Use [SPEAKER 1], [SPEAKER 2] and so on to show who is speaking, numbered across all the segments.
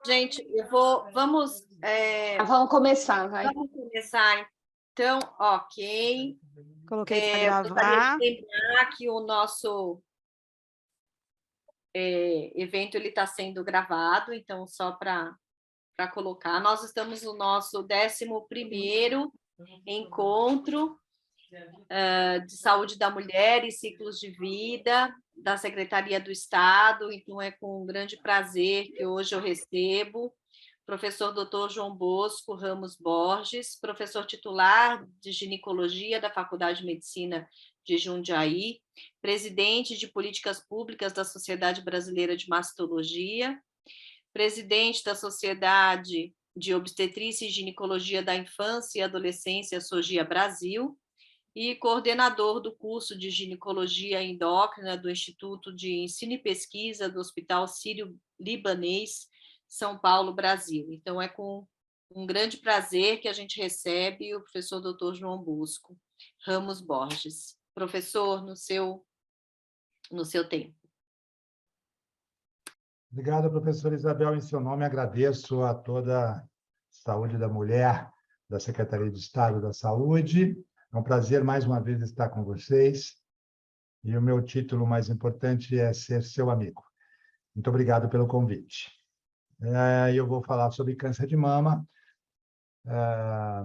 [SPEAKER 1] Gente,
[SPEAKER 2] Vamos começar, vai.
[SPEAKER 1] vamos começar, então, ok.
[SPEAKER 2] Coloquei para
[SPEAKER 1] Gostaria de
[SPEAKER 2] gravar.
[SPEAKER 1] lembrar que o nosso evento está sendo gravado, então, só para colocar, nós estamos no nosso 11º encontro de saúde da mulher e ciclos de vida da Secretaria do Estado, então é com um grande prazer que hoje eu recebo o professor Dr. João Bosco Ramos Borges, professor titular de ginecologia da Faculdade de Medicina de Jundiaí, presidente de políticas públicas da Sociedade Brasileira de Mastologia, presidente da Sociedade de Obstetrícia e Ginecologia da Infância e Adolescência, SOGIA Brasil, e coordenador do curso de Ginecologia Endócrina do Instituto de Ensino e Pesquisa do Hospital Sírio-Libanês, São Paulo, Brasil. Então, é com um grande prazer que a gente recebe o professor Dr. João Bosco Ramos Borges. Professor, no seu tempo.
[SPEAKER 3] Obrigado, professora Isabel. Em seu nome, agradeço a toda a saúde da mulher da Secretaria de Estado da Saúde. É um prazer, mais uma vez, estar com vocês. E o meu título mais importante é ser seu amigo. Muito obrigado pelo convite. Eu vou falar sobre câncer de mama.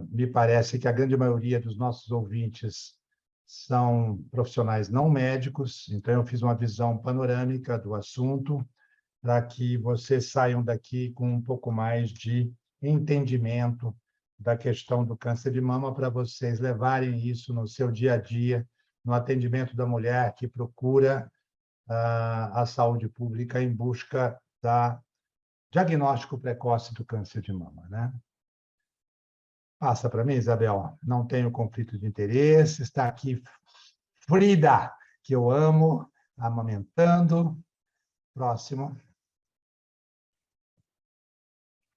[SPEAKER 3] Me parece que a grande maioria dos nossos ouvintes são profissionais não médicos, então eu fiz uma visão panorâmica do assunto, para que vocês saiam daqui com um pouco mais de entendimento da questão do câncer de mama, para vocês levarem isso no seu dia a dia, no atendimento da mulher que procura a saúde pública em busca da diagnóstico precoce do câncer de mama, né? Passa para mim, Isabel. Não tenho conflito de interesse. Está aqui Frida, que eu amo, amamentando. Próximo.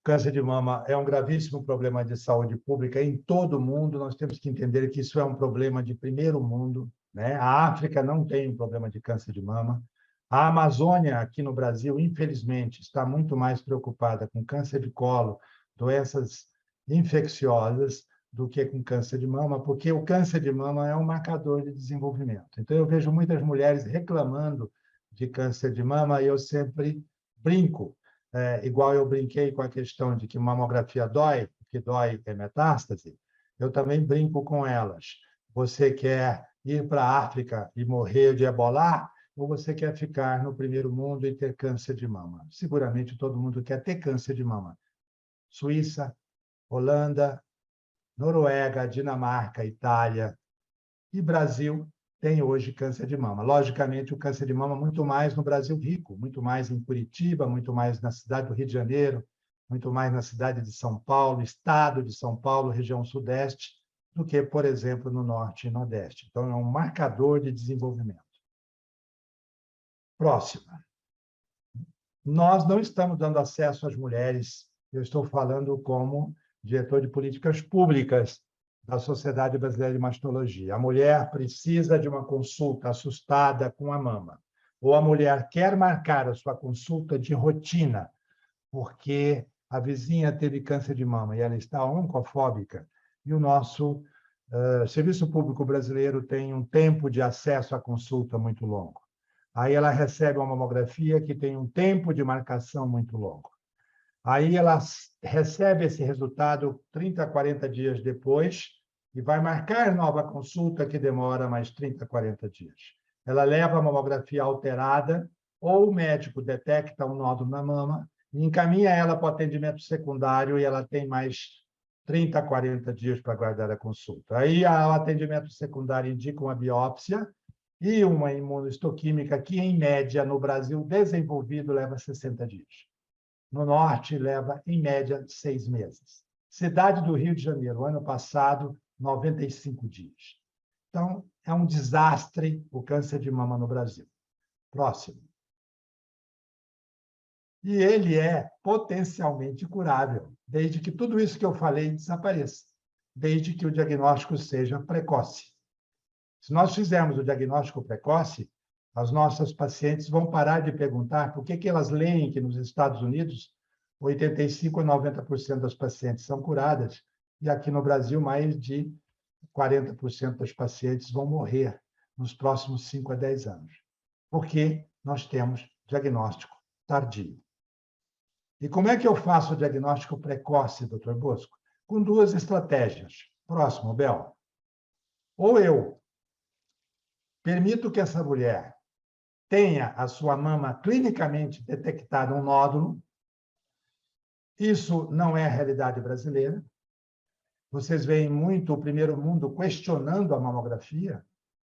[SPEAKER 3] Câncer de mama é um gravíssimo problema de saúde pública em todo o mundo. Nós temos que entender que isso é um problema de primeiro mundo, né? A África não tem um problema de câncer de mama. A Amazônia, aqui no Brasil, infelizmente, está muito mais preocupada com câncer de colo, doenças infecciosas, do que com câncer de mama, porque o câncer de mama é um marcador de desenvolvimento. Então, eu vejo muitas mulheres reclamando de câncer de mama e eu sempre brinco. Igual eu brinquei com a questão de que mamografia dói, o que dói é metástase, eu também brinco com elas. Você quer ir para a África e morrer de ebola, ou você quer ficar no primeiro mundo e ter câncer de mama? Seguramente todo mundo quer ter câncer de mama. Suíça, Holanda, Noruega, Dinamarca, Itália e Brasil tem hoje câncer de mama. Logicamente, o câncer de mama muito mais no Brasil rico, muito mais em Curitiba, muito mais na cidade do Rio de Janeiro, muito mais na cidade de São Paulo, estado de São Paulo, região sudeste, do que, por exemplo, no norte e nordeste. Então, é um marcador de desenvolvimento. Próxima. Nós não estamos dando acesso às mulheres, eu estou falando como diretor de políticas públicas da Sociedade Brasileira de Mastologia. A mulher precisa de uma consulta assustada com a mama, ou a mulher quer marcar a sua consulta de rotina, porque a vizinha teve câncer de mama e ela está oncofóbica, e o nosso Serviço Público Brasileiro tem um tempo de acesso à consulta muito longo. Aí ela recebe uma mamografia que tem um tempo de marcação muito longo. Aí ela recebe esse resultado 30, 40 dias depois e vai marcar nova consulta que demora mais 30, 40 dias. Ela leva a mamografia alterada ou o médico detecta um nódulo na mama e encaminha ela para o atendimento secundário e ela tem mais 30, 40 dias para aguardar a consulta. Aí o atendimento secundário indica uma biópsia e uma imunohistoquímica que, em média, no Brasil desenvolvido, leva 60 dias. No norte, leva, em média, 6 meses. Cidade do Rio de Janeiro, ano passado, 95 dias. Então, é um desastre o câncer de mama no Brasil. Próximo. E ele é potencialmente curável, desde que tudo isso que eu falei desapareça, desde que o diagnóstico seja precoce. Se nós fizermos o diagnóstico precoce, as nossas pacientes vão parar de perguntar por que elas leem que nos Estados Unidos 85% a 90% das pacientes são curadas, e aqui no Brasil, mais de 40% das pacientes vão morrer nos próximos 5 a 10 anos, porque nós temos diagnóstico tardio. E como é que eu faço o diagnóstico precoce, doutor Bosco? Com 2 estratégias. Próximo, Bel. Ou eu permito que essa mulher tenha a sua mama clinicamente detectada um nódulo. Isso não é a realidade brasileira. Vocês veem muito o primeiro mundo questionando a mamografia.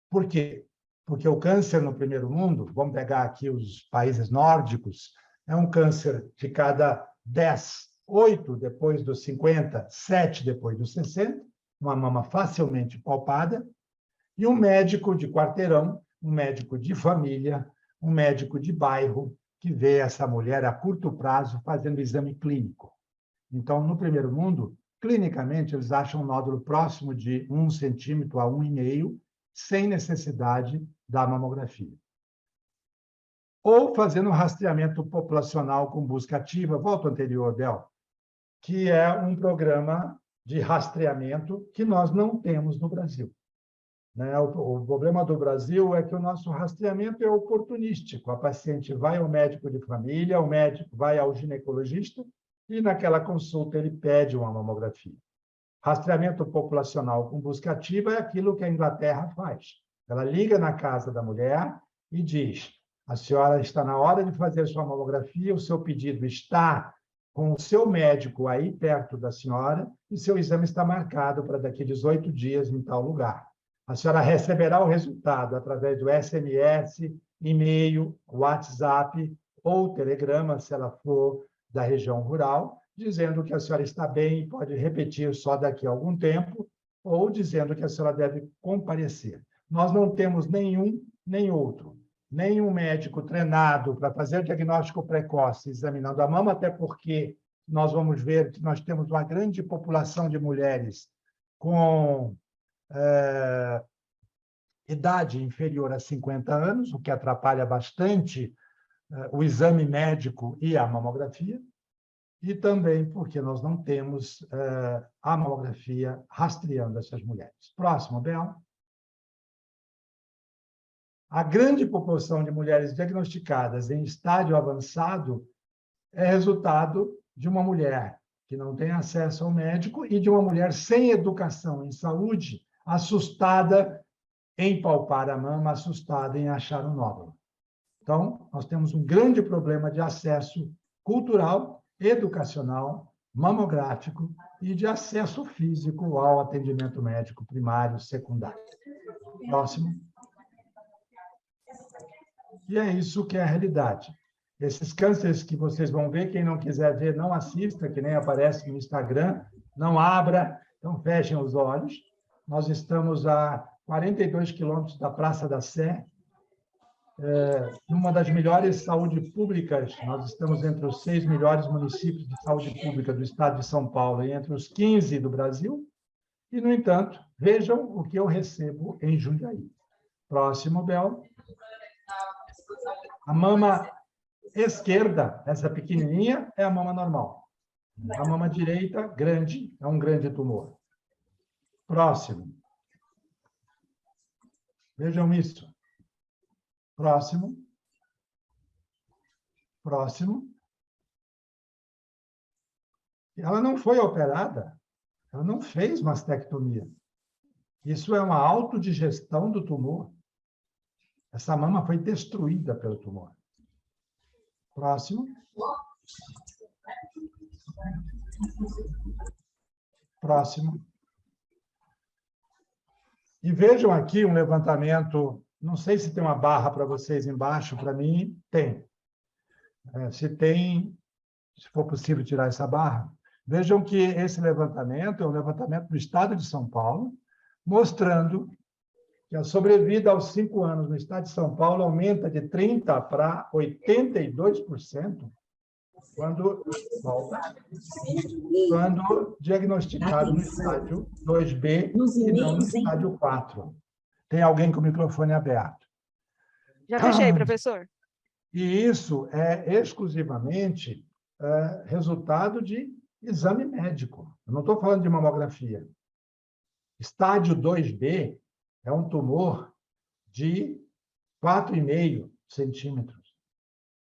[SPEAKER 3] Por quê? Porque o câncer no primeiro mundo, vamos pegar aqui os países nórdicos, é um câncer de cada 10, 8 depois dos 50, 7 depois dos 60, uma mama facilmente palpada, e um médico de quarteirão, um médico de família, um médico de bairro, que vê essa mulher a curto prazo fazendo exame clínico. Então, no primeiro mundo, clinicamente, eles acham um nódulo próximo de 1 centímetro a 1,5, sem necessidade da mamografia. Ou fazendo rastreamento populacional com busca ativa, volta ao anterior, Bel, que é um programa de rastreamento que nós não temos no Brasil. O problema do Brasil é que o nosso rastreamento é oportunístico. A paciente vai ao médico de família, o médico vai ao ginecologista e, naquela consulta, ele pede uma mamografia. Rastreamento populacional com busca ativa é aquilo que a Inglaterra faz. Ela liga na casa da mulher e diz: a senhora está na hora de fazer sua mamografia, o seu pedido está com o seu médico aí perto da senhora e seu exame está marcado para daqui a 18 dias em tal lugar. A senhora receberá o resultado através do SMS, e-mail, WhatsApp ou telegrama, se ela for da região rural, dizendo que a senhora está bem e pode repetir só daqui a algum tempo, ou dizendo que a senhora deve comparecer. Nós não temos nenhum nem outro. Nenhum médico treinado para fazer diagnóstico precoce examinando a mama, até porque nós vamos ver que nós temos uma grande população de mulheres com idade inferior a 50 anos, o que atrapalha bastante o exame médico e a mamografia, e também porque nós não temos a mamografia rastreando essas mulheres. Próximo, Bel. A grande proporção de mulheres diagnosticadas em estágio avançado é resultado de uma mulher que não tem acesso ao médico e de uma mulher sem educação em saúde, assustada em palpar a mama, assustada em achar um nódulo. Então, nós temos um grande problema de acesso cultural, educacional, mamográfico e de acesso físico ao atendimento médico primário, secundário. Próximo. E é isso que é a realidade. Esses cânceres que vocês vão ver, quem não quiser ver, não assista, que nem aparece no Instagram, não abra, então fechem os olhos. Nós estamos a 42 quilômetros da Praça da Sé, numa das melhores saúdes públicas. Nós estamos entre os 6 melhores municípios de saúde pública do estado de São Paulo e entre os 15 do Brasil. E, no entanto, vejam o que eu recebo em Jundiaí. Próximo, Bel. A mama esquerda, essa pequenininha, é a mama normal. A mama direita, grande, é um grande tumor. Próximo. Vejam isso. Próximo. Próximo. Ela não foi operada, ela não fez mastectomia. Isso é uma autodigestão do tumor. Essa mama foi destruída pelo tumor. Próximo. Próximo. E vejam aqui um levantamento, não sei se tem uma barra para vocês embaixo, para mim tem. Se tem, se for possível tirar essa barra, vejam que esse levantamento é um levantamento do estado de São Paulo, mostrando que a sobrevida aos 5 anos no estado de São Paulo aumenta de 30% para 82% quando diagnosticado no estágio 2B e não no estágio 4. Tem alguém com o microfone aberto.
[SPEAKER 2] Já fechei, professor.
[SPEAKER 3] E isso é exclusivamente resultado de exame médico. Eu não estou falando de mamografia. Estádio 2B é um tumor de 4,5 centímetros.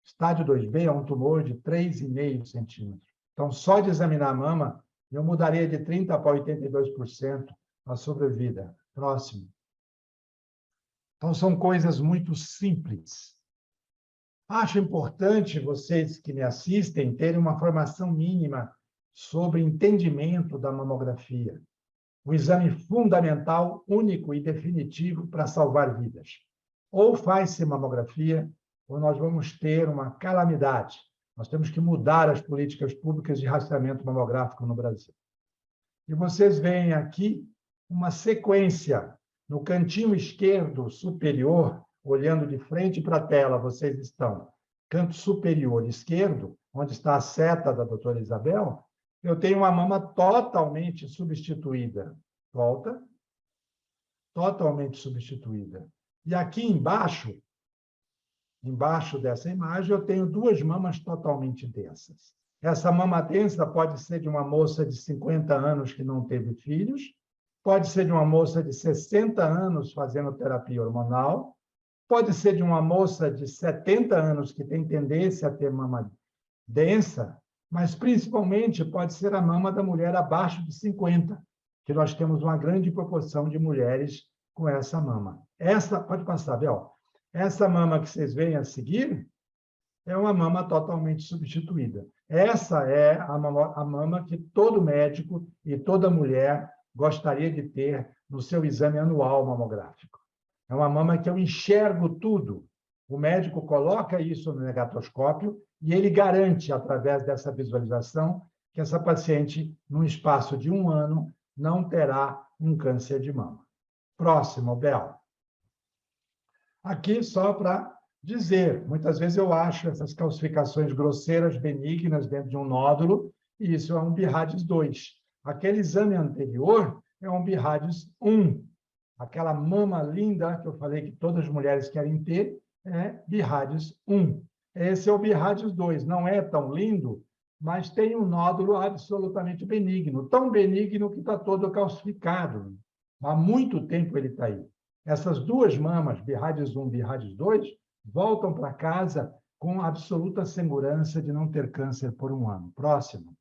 [SPEAKER 3] Estádio 2B é um tumor de 3,5 centímetros. Então, só de examinar a mama, eu mudaria de 30% para 82% a sobrevida. Próximo. Então, são coisas muito simples. Acho importante vocês que me assistem terem uma formação mínima sobre entendimento da mamografia. O exame fundamental, único e definitivo para salvar vidas. Ou faz-se mamografia, ou nós vamos ter uma calamidade. Nós temos que mudar as políticas públicas de rastreamento mamográfico no Brasil. E vocês veem aqui uma sequência. No cantinho esquerdo superior, olhando de frente para a tela, vocês estão. Canto superior esquerdo, onde está a seta da doutora Isabel, eu tenho uma mama totalmente substituída. Volta. Totalmente substituída. E aqui embaixo dessa imagem, eu tenho duas mamas totalmente densas. Essa mama densa pode ser de uma moça de 50 anos que não teve filhos, pode ser de uma moça de 60 anos fazendo terapia hormonal, pode ser de uma moça de 70 anos que tem tendência a ter mama densa, mas principalmente pode ser a mama da mulher abaixo de 50, que nós temos uma grande proporção de mulheres com essa mama. Pode passar, Bel. Essa mama que vocês veem a seguir é uma mama totalmente substituída. Essa é a mama que todo médico e toda mulher gostaria de ter no seu exame anual mamográfico. É uma mama que eu enxergo tudo. O médico coloca isso no negatoscópio e ele garante, através dessa visualização, que essa paciente, num espaço de 1 ano, não terá um câncer de mama. Próximo, Bel. Aqui, só para dizer, muitas vezes eu acho essas calcificações grosseiras, benignas, dentro de um nódulo, e isso é um BIRADS 2. Aquele exame anterior é um BIRADS 1. Aquela mama linda que eu falei que todas as mulheres querem ter é BIRADS 1. Esse é o BIRADS 2. Não é tão lindo, mas tem um nódulo absolutamente benigno. Tão benigno que está todo calcificado. Há muito tempo ele está aí. Essas duas mamas, BIRADS 1 e BIRADS 2, voltam para casa com absoluta segurança de não ter câncer por 1 ano. Próximo.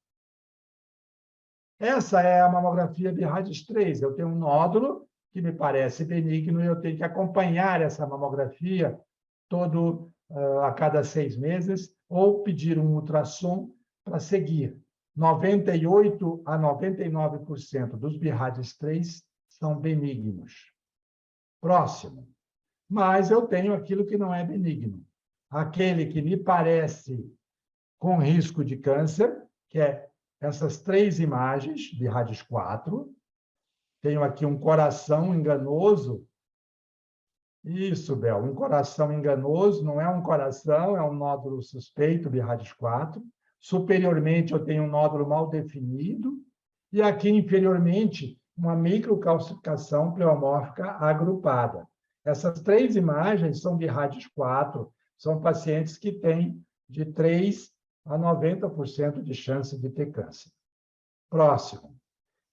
[SPEAKER 3] Essa é a mamografia BIRADS 3. Eu tenho um nódulo que me parece benigno e eu tenho que acompanhar essa mamografia a cada 6 meses ou pedir um ultrassom para seguir. 98% a 99% dos BIRADS 3 são benignos. Próximo. Mas eu tenho aquilo que não é benigno. Aquele que me parece com risco de câncer, que é essas 3 imagens, BIRADS 4. Tenho aqui um coração enganoso. Isso, Bel, um coração enganoso, não é um coração, é um nódulo suspeito, BIRADS 4. Superiormente, eu tenho um nódulo mal definido. E aqui, inferiormente, uma microcalcificação pleomórfica agrupada. Essas 3 imagens são BIRADS 4, são pacientes que têm de 3% a 90% de chance de ter câncer. Próximo.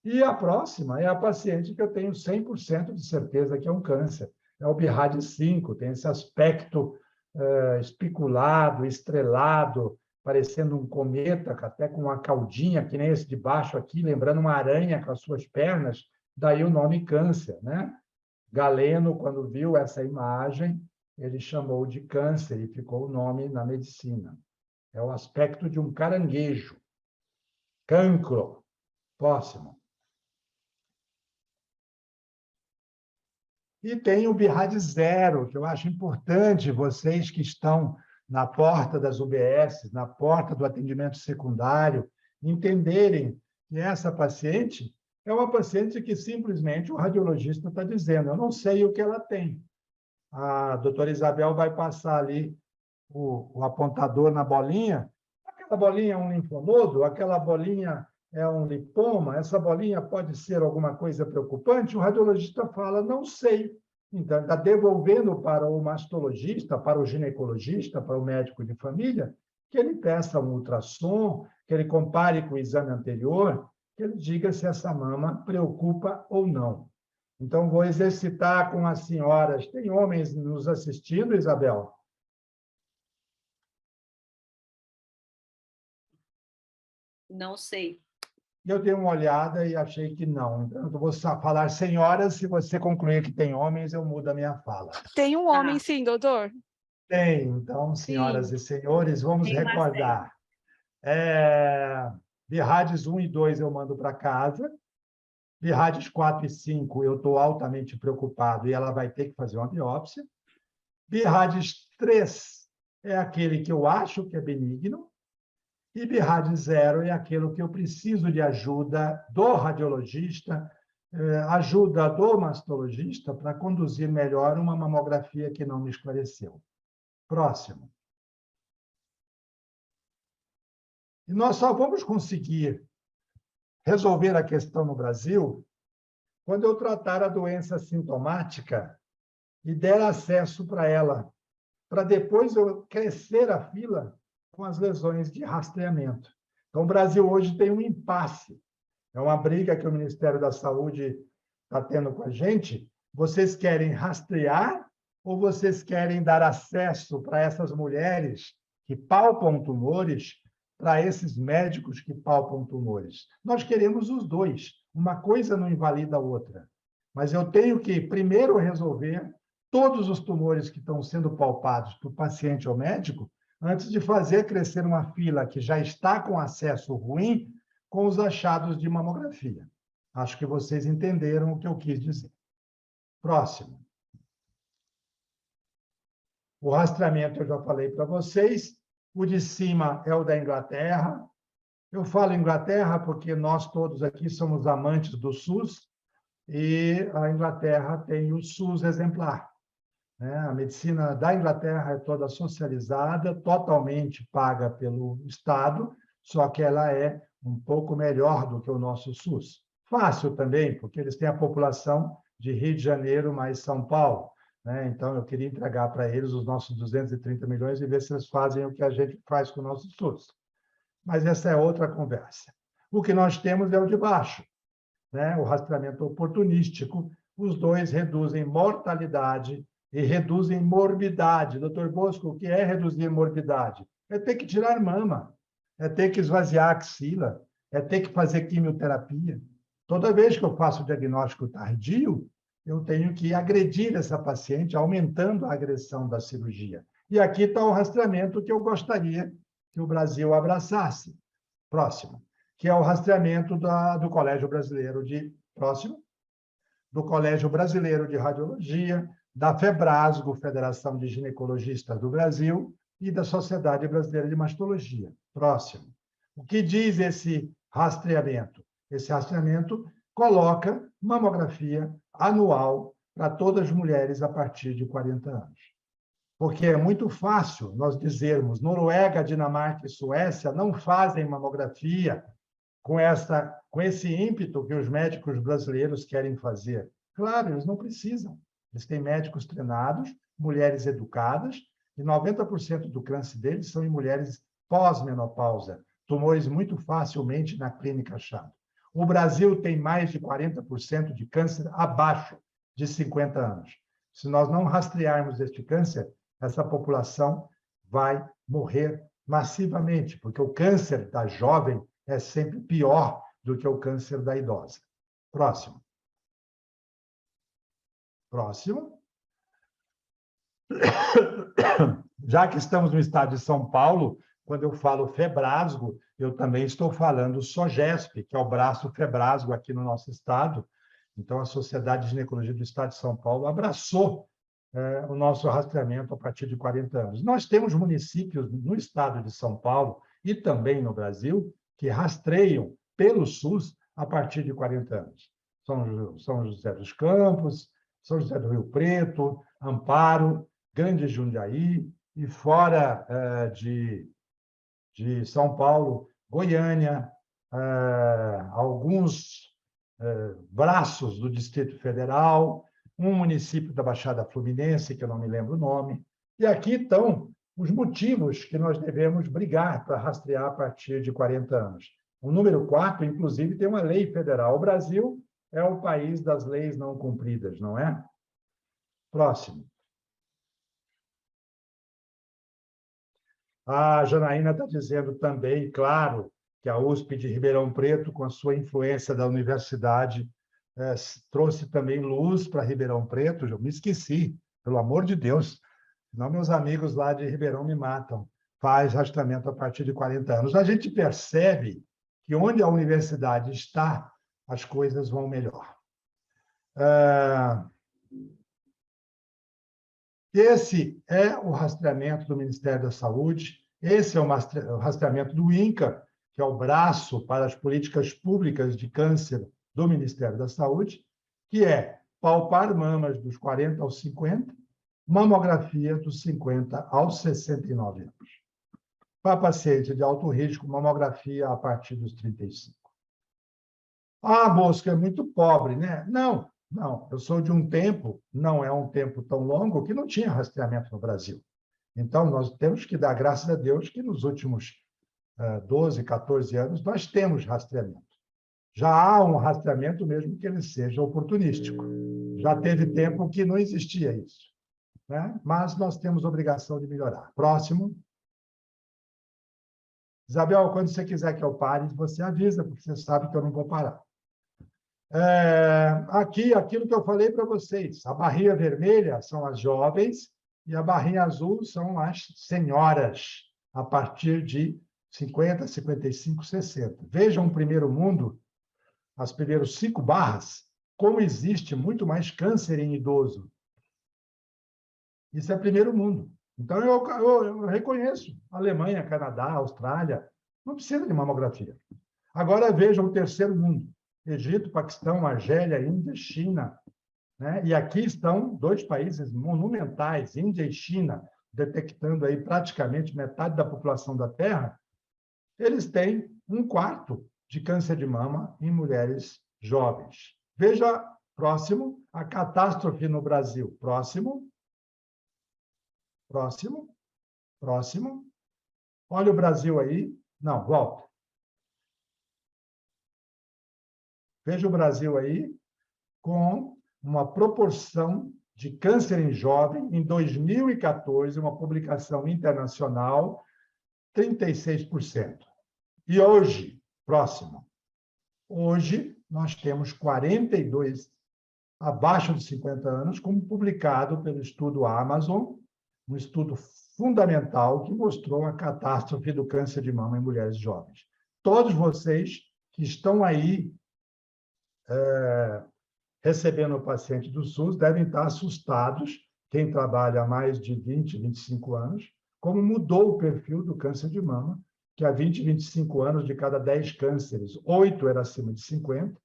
[SPEAKER 3] E a próxima é a paciente que eu tenho 100% de certeza que é um câncer. É o BIRADS 5, tem esse aspecto espiculado, estrelado, parecendo um cometa, até com uma caudinha, que nem esse de baixo aqui, lembrando uma aranha com as suas pernas, daí o nome câncer, né? Galeno, quando viu essa imagem, ele chamou de câncer e ficou o nome na medicina. É o aspecto de um caranguejo. Cancro. Próximo. E tem o BIRADS 0, que eu acho importante vocês que estão na porta das UBS, na porta do atendimento secundário, entenderem que essa paciente é uma paciente que simplesmente o radiologista está dizendo, eu não sei o que ela tem. A doutora Isabel vai passar ali o apontador na bolinha, aquela bolinha é um linfonodo, aquela bolinha é um lipoma, essa bolinha pode ser alguma coisa preocupante, o radiologista fala, não sei. Então, está devolvendo para o mastologista, para o ginecologista, para o médico de família, que ele peça um ultrassom, que ele compare com o exame anterior, que ele diga se essa mama preocupa ou não. Então, vou exercitar com as senhoras. Tem homens nos assistindo, Isabel?
[SPEAKER 1] Não sei.
[SPEAKER 3] Eu dei uma olhada e achei que não. Então, eu vou falar senhoras. Se você concluir que tem homens, eu mudo a minha fala.
[SPEAKER 2] Tem um
[SPEAKER 1] Tá.
[SPEAKER 2] homem, sim, doutor.
[SPEAKER 3] Tem. Então, senhoras
[SPEAKER 2] Sim.
[SPEAKER 3] e senhores, vamos
[SPEAKER 1] Tem
[SPEAKER 3] recordar. BIRADS 1 e 2 eu mando para casa. BIRADS 4 e 5 eu estou altamente preocupado e ela vai ter que fazer uma biópsia. BIRADS 3 é aquele que eu acho que é benigno. E BIRADS 0 é aquilo que eu preciso de ajuda do radiologista, ajuda do mastologista para conduzir melhor uma mamografia que não me esclareceu. Próximo. E nós só vamos conseguir resolver a questão no Brasil quando eu tratar a doença sintomática e der acesso para ela, para depois eu crescer a fila com as lesões de rastreamento. Então, o Brasil hoje tem um impasse. É uma briga que o Ministério da Saúde está tendo com a gente. Vocês querem rastrear ou vocês querem dar acesso para essas mulheres que palpam tumores, para esses médicos que palpam tumores? Nós queremos os dois. Uma coisa não invalida a outra. Mas eu tenho que, primeiro, resolver todos os tumores que estão sendo palpados para o paciente ou médico, antes de fazer crescer uma fila que já está com acesso ruim com os achados de mamografia. Acho que vocês entenderam o que eu quis dizer. Próximo. O rastreamento eu já falei para vocês. O de cima é o da Inglaterra. Eu falo Inglaterra porque nós todos aqui somos amantes do SUS e a Inglaterra tem o SUS exemplar. A medicina da Inglaterra é toda socializada, totalmente paga pelo Estado, só que ela é um pouco melhor do que o nosso SUS. Fácil também, porque eles têm a população de Rio de Janeiro mais São Paulo. Então, eu queria entregar para eles os nossos 230 milhões e ver se eles fazem o que a gente faz com o nosso SUS. Mas essa é outra conversa. O que nós temos é o de baixo, o rastreamento oportunístico. Os dois reduzem mortalidade e reduzem morbidade. Doutor Bosco, o que é reduzir morbidade? É ter que tirar mama, é ter que esvaziar a axila, é ter que fazer quimioterapia. Toda vez que eu faço o diagnóstico tardio, eu tenho que agredir essa paciente, aumentando a agressão da cirurgia. E aqui está o rastreamento que eu gostaria que o Brasil abraçasse. Próximo, que é o rastreamento do Colégio Brasileiro de... Próximo. Do Colégio Brasileiro de Radiologia, da FEBRASGO, Federação de Ginecologistas do Brasil, e da Sociedade Brasileira de Mastologia. Próximo. O que diz esse rastreamento? Esse rastreamento coloca mamografia anual para todas as mulheres a partir de 40 anos. Porque é muito fácil nós dizermos Noruega, Dinamarca e Suécia não fazem mamografia com esse ímpeto que os médicos brasileiros querem fazer. Claro, eles não precisam. Eles têm médicos treinados, mulheres educadas, e 90% do câncer deles são em mulheres pós-menopausa, tumores muito facilmente na clínica achado. O Brasil tem mais de 40% de câncer abaixo de 50 anos. Se nós não rastrearmos este câncer, essa população vai morrer massivamente, porque o câncer da jovem é sempre pior do que o câncer da idosa. Próximo. Próximo. Já que estamos no estado de São Paulo, quando eu falo FEBRASGO, eu também estou falando SOGESP, que é o braço FEBRASGO aqui no nosso estado. Então, a Sociedade de Ginecologia do Estado de São Paulo abraçou o nosso rastreamento a partir de 40 anos. Nós temos municípios no estado de São Paulo e também no Brasil que rastreiam pelo SUS a partir de 40 anos. São José dos Campos, São José do Rio Preto, Amparo, Grande Jundiaí, e fora de São Paulo, Goiânia, alguns braços do Distrito Federal, um município da Baixada Fluminense, que eu não me lembro o nome, e aqui estão os motivos que nós devemos brigar para rastrear a partir de 40 anos. O número 4, inclusive, tem uma lei federal. O Brasil é o país das leis não cumpridas, não é? Próximo. A Janaína está dizendo também, claro, que a USP de Ribeirão Preto, com a sua influência da universidade, trouxe também luz para Ribeirão Preto. Eu me esqueci, pelo amor de Deus. Senão meus amigos lá de Ribeirão me matam. Faz rastreamento a partir de 40 anos. A gente percebe que onde a universidade está, as coisas vão melhor. Esse é o rastreamento do Ministério da Saúde, esse é o rastreamento do INCA, que é o braço para as políticas públicas de câncer do Ministério da Saúde, que é palpar mamas dos 40 aos 50, mamografia dos 50 aos 69 anos. Para paciente de alto risco, mamografia a partir dos 35. Ah, Bosco, é muito pobre, né? Não, eu sou de um tempo, não é um tempo tão longo, que não tinha rastreamento no Brasil. Então, nós temos que dar graças a Deus que nos últimos 12, 14 anos nós temos rastreamento. Já há um rastreamento, mesmo que ele seja oportunístico. Já teve tempo que não existia isso, né? Mas nós temos obrigação de melhorar. Próximo. Isabel, quando você quiser que eu pare, você avisa, porque você sabe que eu não vou parar. Aqui, aquilo que eu falei para vocês, a barrinha vermelha são as jovens e a barrinha azul são as senhoras, a partir de 50, 55, 60. Vejam o primeiro mundo, as primeiras 5 barras, como existe muito mais câncer em idoso. Isso é primeiro mundo. Então, eu reconheço Alemanha, Canadá, Austrália, não precisa de mamografia. Agora, vejam o terceiro mundo. Egito, Paquistão, Argélia, Índia, China, né? E aqui estão 2 países monumentais, Índia e China, detectando aí praticamente metade da população da Terra. Eles têm 1/4 de câncer de mama em mulheres jovens. Veja, próximo, a catástrofe no Brasil. Próximo. Olha o Brasil aí. Não, volta. Veja o Brasil aí com uma proporção de câncer em jovem, em 2014, uma publicação internacional, 36%. E hoje, próximo, hoje nós temos 42 abaixo de 50 anos, como publicado pelo estudo Amazon, um estudo fundamental que mostrou a catástrofe do câncer de mama em mulheres jovens. Todos vocês que estão aí recebendo o paciente do SUS devem estar assustados, quem trabalha há mais de 20, 25 anos, como mudou o perfil do câncer de mama, que há 20, 25 anos, de cada 10 cânceres, 8 era acima de 50,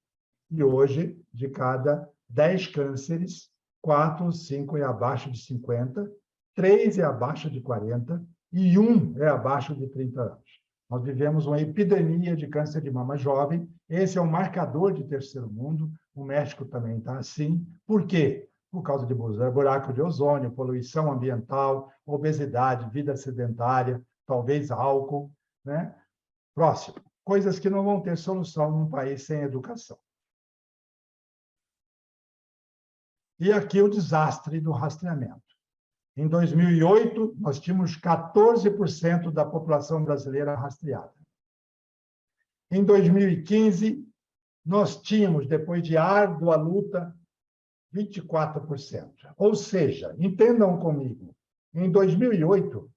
[SPEAKER 3] e hoje, de cada 10 cânceres, 4, 5 é abaixo de 50, 3 é abaixo de 40 e 1 é abaixo de 30 anos. Nós vivemos uma epidemia de câncer de mama jovem. Esse é um marcador de terceiro mundo. O México também está assim. Por quê? Por causa de buraco de ozônio, poluição ambiental, obesidade, vida sedentária, talvez álcool, né? Próximo. Coisas que não vão ter solução num país sem educação. E aqui o desastre do rastreamento. Em 2008, nós tínhamos 14% da população brasileira rastreada. Em 2015, nós tínhamos, depois de árdua luta, 24%. Ou seja, entendam comigo, em 2008,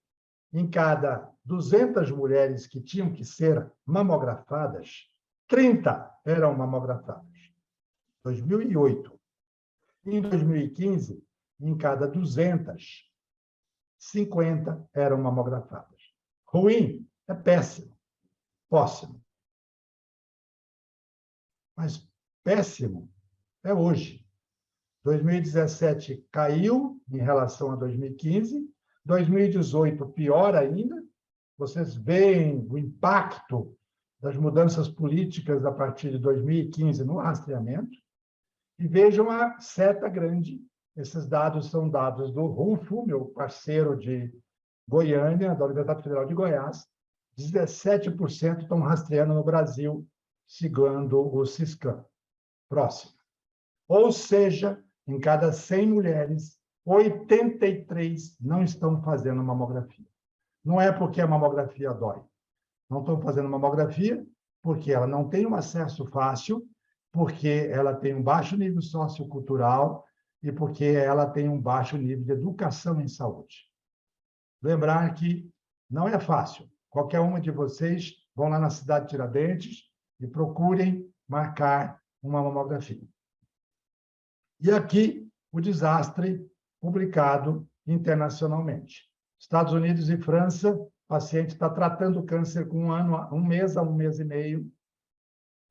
[SPEAKER 3] em cada 200 mulheres que tinham que ser mamografadas, 30 eram mamografadas. 2008. Em 2015, em cada 200, 50 eram mamografadas. Ruim é péssimo. Póssimo. Mas péssimo é hoje. 2017 caiu em relação a 2015. 2018, pior ainda. Vocês veem o impacto das mudanças políticas a partir de 2015 no rastreamento. E vejam a seta grande. Esses dados são dados do Rufo, meu parceiro de Goiânia, da Universidade Federal de Goiás, 17% estão rastreando no Brasil, segundo o Siscam. Próximo. Ou seja, em cada 100 mulheres, 83 não estão fazendo mamografia. Não é porque a mamografia dói. Não estão fazendo mamografia porque ela não tem um acesso fácil, porque ela tem um baixo nível sociocultural e porque ela tem um baixo nível de educação em saúde. Lembrar que não é fácil. Qualquer uma de vocês vão lá na cidade de Tiradentes e procurem marcar uma mamografia. E aqui o desastre publicado internacionalmente. Estados Unidos e França, o paciente está tratando câncer com um mês a um mês e meio.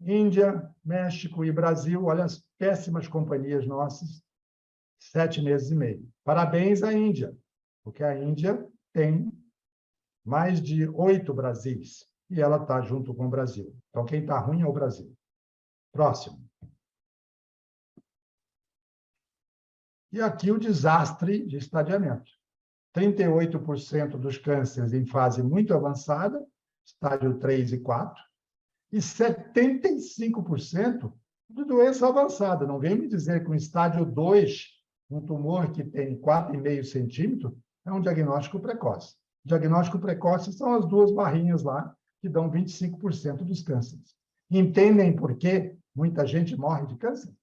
[SPEAKER 3] Índia, México e Brasil, olha as péssimas companhias nossas, 7 meses e meio. Parabéns à Índia, porque a Índia tem mais de 8 Brasis, e ela está junto com o Brasil. Então, quem está ruim é o Brasil. Próximo. E aqui o desastre de estadiamento. 38% dos cânceres em fase muito avançada, estágio 3 e 4, e 75% de doença avançada. Não vem me dizer que um estágio 2, um tumor que tem 4,5 centímetros, é um diagnóstico precoce. Diagnóstico precoce são as 2 barrinhas lá, que dão 25% dos cânceres. Entendem por que muita gente morre de câncer?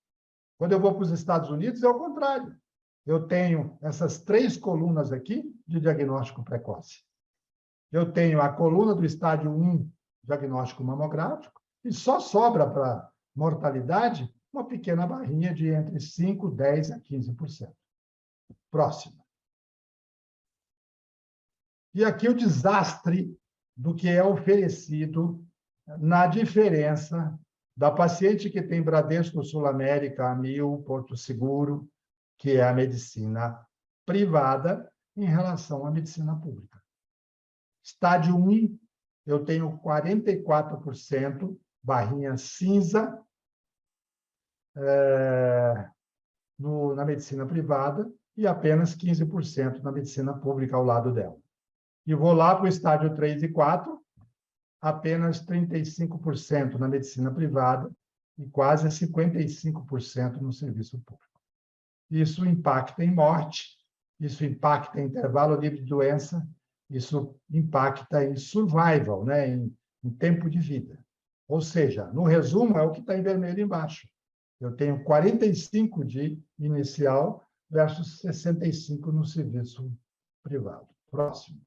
[SPEAKER 3] Quando eu vou para os Estados Unidos, é o contrário. Eu tenho essas 3 colunas aqui de diagnóstico precoce. Eu tenho a coluna do estágio 1, diagnóstico mamográfico, e só sobra para mortalidade uma pequena barrinha de entre 5, 10 a 15%. Próximo. E aqui o desastre do que é oferecido na diferença da paciente que tem Bradesco Sul América, Amil, Porto Seguro, que é a medicina privada, em relação à medicina pública. Estágio 1, eu tenho 44%, barrinha cinza, na medicina privada, e apenas 15% na medicina pública ao lado dela. E vou lá para o estágio 3 e 4, apenas 35% na medicina privada e quase 55% no serviço público. Isso impacta em morte, isso impacta em intervalo livre de doença, isso impacta em survival, né? em tempo de vida. Ou seja, no resumo, é o que está em vermelho embaixo. Eu tenho 45 de inicial versus 65 no serviço privado. Próximo.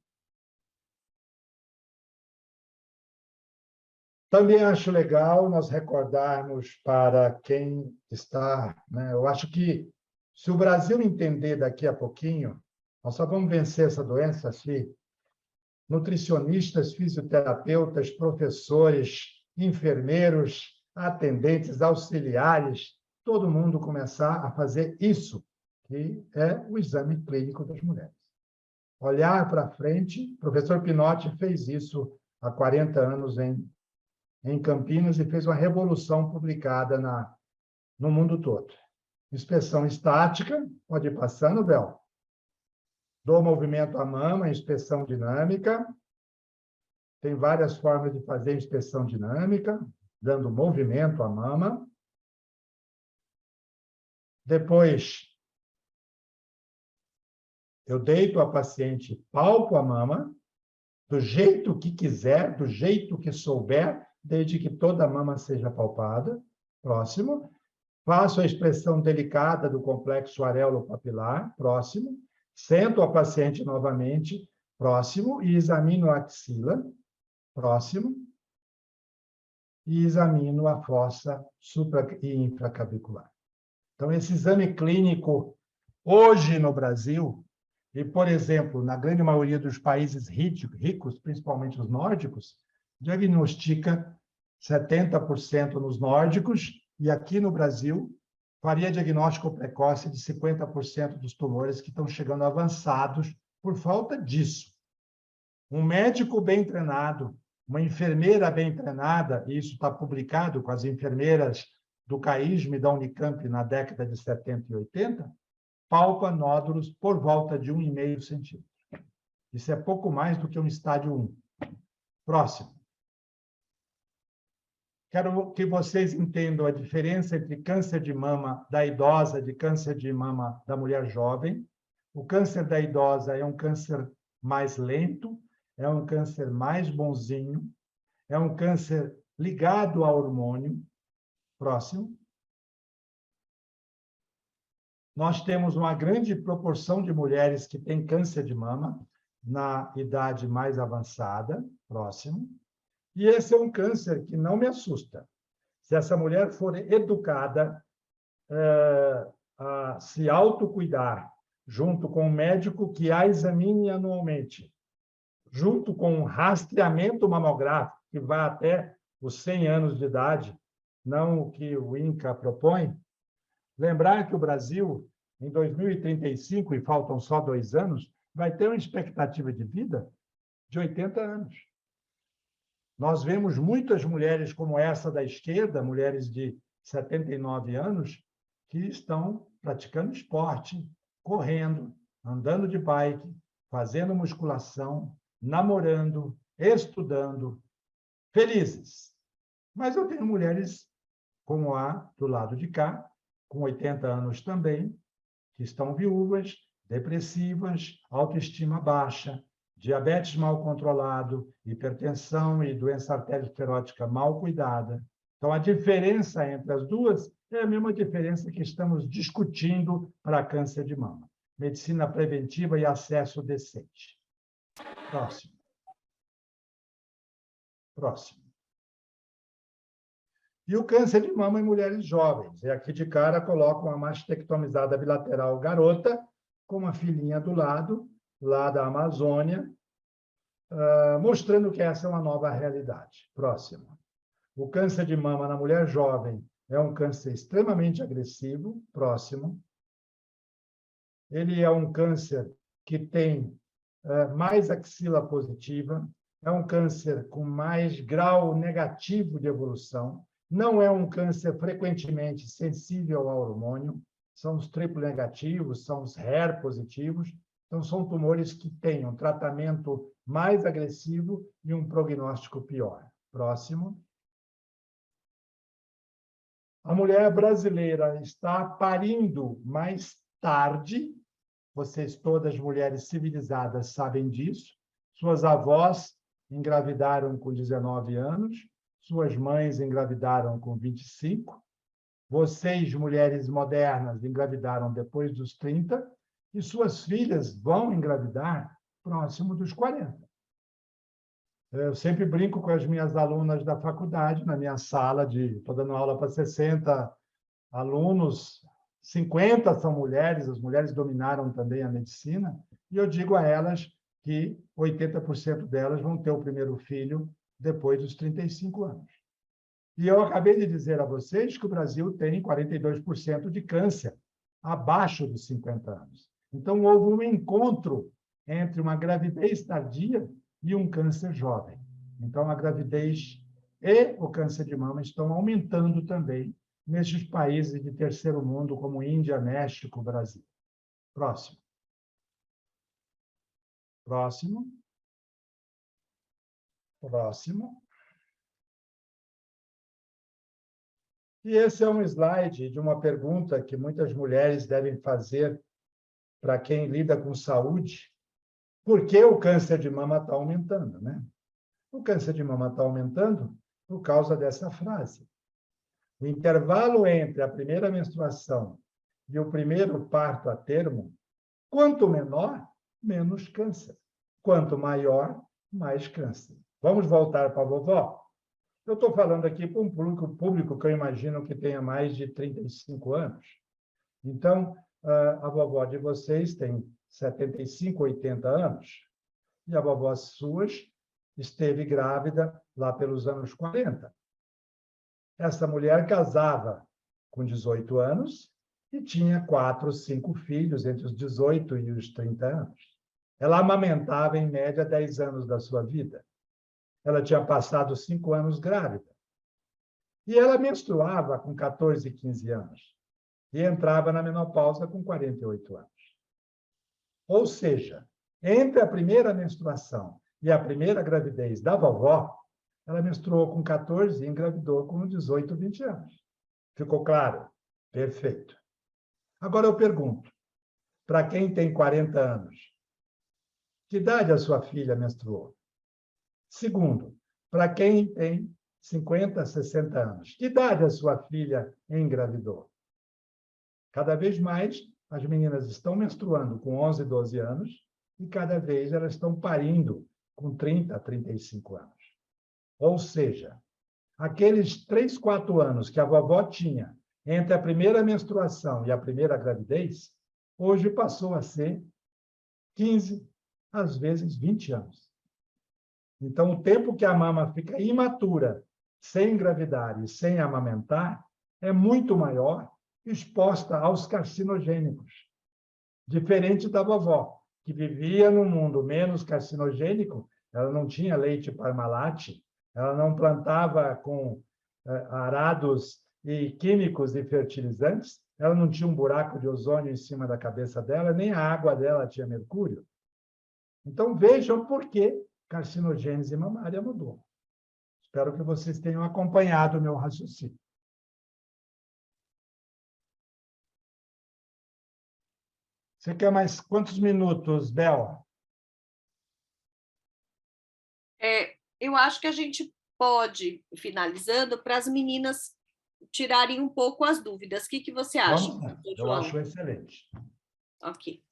[SPEAKER 3] Também acho legal nós recordarmos para quem está, né? Eu acho que se o Brasil entender daqui a pouquinho, nós só vamos vencer essa doença se nutricionistas, fisioterapeutas, professores, enfermeiros, atendentes, auxiliares, todo mundo começar a fazer isso, que é o exame clínico das mulheres. Olhar para frente, o professor Pinotti fez isso há 40 anos em Campinas e fez uma revolução publicada no mundo todo. Inspeção estática, pode ir passando, Bel. Dou movimento à mama, inspeção dinâmica. Tem várias formas de fazer inspeção dinâmica, dando movimento à mama. Depois, eu deito a paciente, palpo a mama, do jeito que quiser, do jeito que souber, desde que toda a mama seja palpada. Próximo. Faço a expressão delicada do complexo areolo-papilar. Próximo. Sento a paciente novamente. Próximo. E examino a axila. Próximo. E examino a fossa supra- e infraclavicular. Então, esse exame clínico, hoje no Brasil, e, por exemplo, na grande maioria dos países ricos, principalmente os nórdicos, diagnostica 70% nos nórdicos, e aqui no Brasil, faria diagnóstico precoce de 50% dos tumores que estão chegando avançados por falta disso. Um médico bem treinado, uma enfermeira bem treinada, e isso está publicado com as enfermeiras do CAISM e da Unicamp na década de 70 e 80, palpa nódulos por volta de 1,5 centímetro. Isso é pouco mais do que um estádio 1. Próximo. Quero que vocês entendam a diferença entre câncer de mama da idosa e câncer de mama da mulher jovem. O câncer da idosa é um câncer mais lento, é um câncer mais bonzinho, é um câncer ligado ao hormônio. Próximo. Nós temos uma grande proporção de mulheres que têm câncer de mama na idade mais avançada. Próximo. E esse é um câncer que não me assusta. Se essa mulher for educada a se autocuidar, junto com um médico que a examine anualmente, junto com um rastreamento mamográfico, que vai até os 100 anos de idade, não o que o INCA propõe. Lembrar que o Brasil, em 2035, e faltam só 2 anos, vai ter uma expectativa de vida de 80 anos. Nós vemos muitas mulheres como essa da esquerda, mulheres de 79 anos, que estão praticando esporte, correndo, andando de bike, fazendo musculação, namorando, estudando, felizes. Mas eu tenho mulheres como a do lado de cá, com 80 anos também, que estão viúvas, depressivas, autoestima baixa, diabetes mal controlado, hipertensão e doença arteriosclerótica mal cuidada. Então, a diferença entre as duas é a mesma diferença que estamos discutindo para câncer de mama. Medicina preventiva e acesso decente. Próximo. Próximo. E o câncer de mama em mulheres jovens. E aqui de cara coloco uma mastectomizada bilateral garota, com uma filhinha do lado, lá da Amazônia, mostrando que essa é uma nova realidade. Próximo. O câncer de mama na mulher jovem é um câncer extremamente agressivo. Próximo. Ele é um câncer que tem mais axila positiva, é um câncer com mais grau negativo de evolução, não é um câncer frequentemente sensível ao hormônio, são os triplo negativos, são os HER positivos, então são tumores que têm um tratamento mais agressivo e um prognóstico pior. Próximo. A mulher brasileira está parindo mais tarde, vocês todas mulheres civilizadas sabem disso, suas avós engravidaram com 19 anos, suas mães engravidaram com 25, vocês, mulheres modernas, engravidaram depois dos 30, e suas filhas vão engravidar próximo dos 40. Eu sempre brinco com as minhas alunas da faculdade, na minha sala, estou dando aula para 60 alunos, 50 são mulheres, as mulheres dominaram também a medicina, e eu digo a elas que 80% delas vão ter o primeiro filho depois dos 35 anos. E eu acabei de dizer a vocês que o Brasil tem 42% de câncer abaixo dos 50 anos. Então, houve um encontro entre uma gravidez tardia e um câncer jovem. Então, a gravidez e o câncer de mama estão aumentando também nesses países de terceiro mundo, como Índia, México, Brasil. Próximo. Próximo. Próximo. E esse é um slide de uma pergunta que muitas mulheres devem fazer para quem lida com saúde. Por que o câncer de mama está aumentando, né? O câncer de mama está aumentando por causa dessa frase. O intervalo entre a primeira menstruação e o primeiro parto a termo, quanto menor, menos câncer. Quanto maior, mais câncer. Vamos voltar para a vovó? Eu estou falando aqui para um público que eu imagino que tenha mais de 35 anos. Então, a vovó de vocês tem 75, 80 anos, e a vovó suas esteve grávida lá pelos anos 40. Essa mulher casava com 18 anos e tinha 4, 5 filhos entre os 18 e os 30 anos. Ela amamentava, em média, 10 anos da sua vida. Ela tinha passado 5 anos grávida. E ela menstruava com 14, 15 anos. E entrava na menopausa com 48 anos. Ou seja, Entre a primeira menstruação e a primeira gravidez da vovó, ela menstruou com 14 e engravidou com 18, 20 anos. Ficou claro? Perfeito. Agora eu pergunto, para quem tem 40 anos, que idade a sua filha menstruou? Segundo, para quem tem 50, 60 anos, que idade a sua filha engravidou? Cada vez mais, as meninas estão menstruando com 11, 12 anos e cada vez elas estão parindo com 30, 35 anos. Ou seja, aqueles 3, 4 anos que a vovó tinha entre a primeira menstruação e a primeira gravidez, hoje passou a ser 15, às vezes 20 anos. Então, o tempo que a mama fica imatura, sem engravidar e sem amamentar, é muito maior, exposta aos carcinogênicos. Diferente da vovó, que vivia num mundo menos carcinogênico, ela não tinha leite Parmalat, ela não plantava com arados e químicos e fertilizantes, ela não tinha um buraco de ozônio em cima da cabeça dela, nem a água dela tinha mercúrio. Então, vejam por que carcinogênese mamária mudou. Espero que vocês tenham acompanhado o meu raciocínio. Você quer mais quantos minutos, Bel?
[SPEAKER 1] Eu acho que a gente pode, finalizando, para as meninas tirarem um pouco as dúvidas. O que você acha,
[SPEAKER 3] Vamos lá. Eu
[SPEAKER 1] João?
[SPEAKER 3] acho excelente.
[SPEAKER 1] Ok.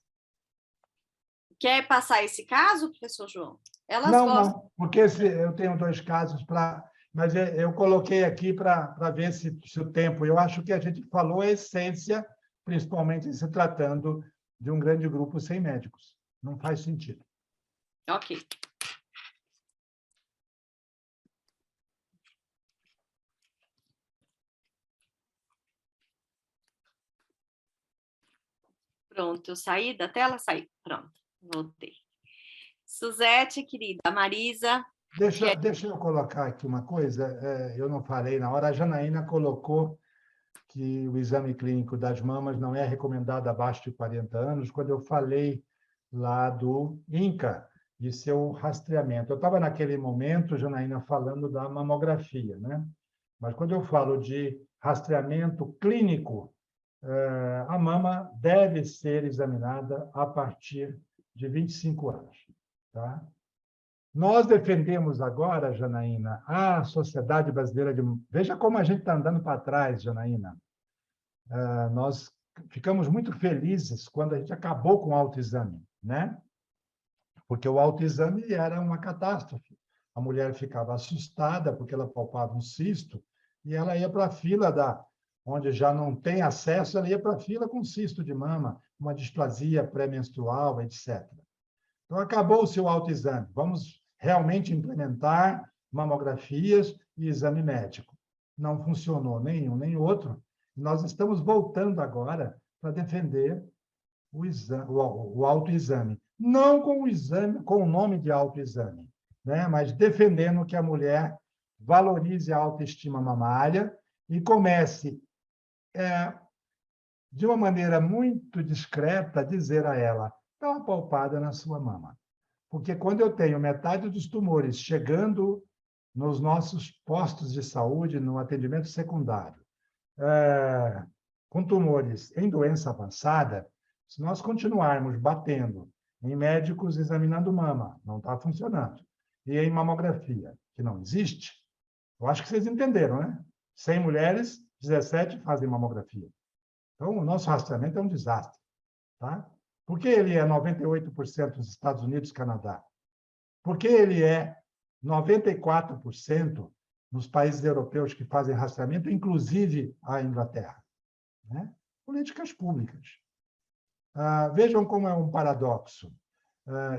[SPEAKER 1] Quer passar esse caso, professor João? Elas
[SPEAKER 3] Não,
[SPEAKER 1] gostam.
[SPEAKER 3] não, porque eu tenho 2 casos para... Mas eu coloquei aqui para ver se o tempo... Eu acho que a gente falou a essência, principalmente se tratando de um grande grupo sem médicos. Não faz sentido.
[SPEAKER 1] Ok. Pronto, eu saí da tela? Saí. Pronto, voltei. Suzete, querida, Marisa...
[SPEAKER 3] Deixa eu colocar aqui uma coisa, eu não falei na hora, a Janaína colocou que o exame clínico das mamas não é recomendado abaixo de 40 anos, quando eu falei lá do INCA, de seu rastreamento. Eu estava naquele momento, Janaína, falando da mamografia, né? Mas quando eu falo de rastreamento clínico, a mama deve ser examinada a partir de 25 anos, tá? Nós defendemos agora, Janaína, a Sociedade Brasileira de... Veja como a gente está andando para trás, Janaína. Nós ficamos muito felizes quando a gente acabou com o autoexame, né? Porque o autoexame era uma catástrofe. A mulher ficava assustada porque ela palpava um cisto e ela ia para a fila onde já não tem acesso, ela ia para a fila com cisto de mama, uma displasia pré-menstrual, etc. Então, acabou-se o autoexame. Vamos realmente implementar mamografias e exame médico. Não funcionou nenhum nem outro. Nós estamos voltando agora para defender o autoexame. Não com o exame, com o nome de autoexame, né? Mas defendendo que a mulher valorize a autoestima mamária e comece, de uma maneira muito discreta, a dizer a ela: dá uma palpada na sua mama. Porque quando eu tenho metade dos tumores chegando nos nossos postos de saúde, no atendimento secundário, com tumores em doença avançada, se nós continuarmos batendo em médicos examinando mama, não está funcionando, e em mamografia, que não existe, eu acho que vocês entenderam, né? 100 mulheres, 17 fazem mamografia. Então, o nosso rastreamento é um desastre, tá? Por que ele é 98% nos Estados Unidos e Canadá? Por que ele é 94% nos países europeus que fazem rastreamento, inclusive a Inglaterra? Né? Políticas públicas. Vejam como é um paradoxo.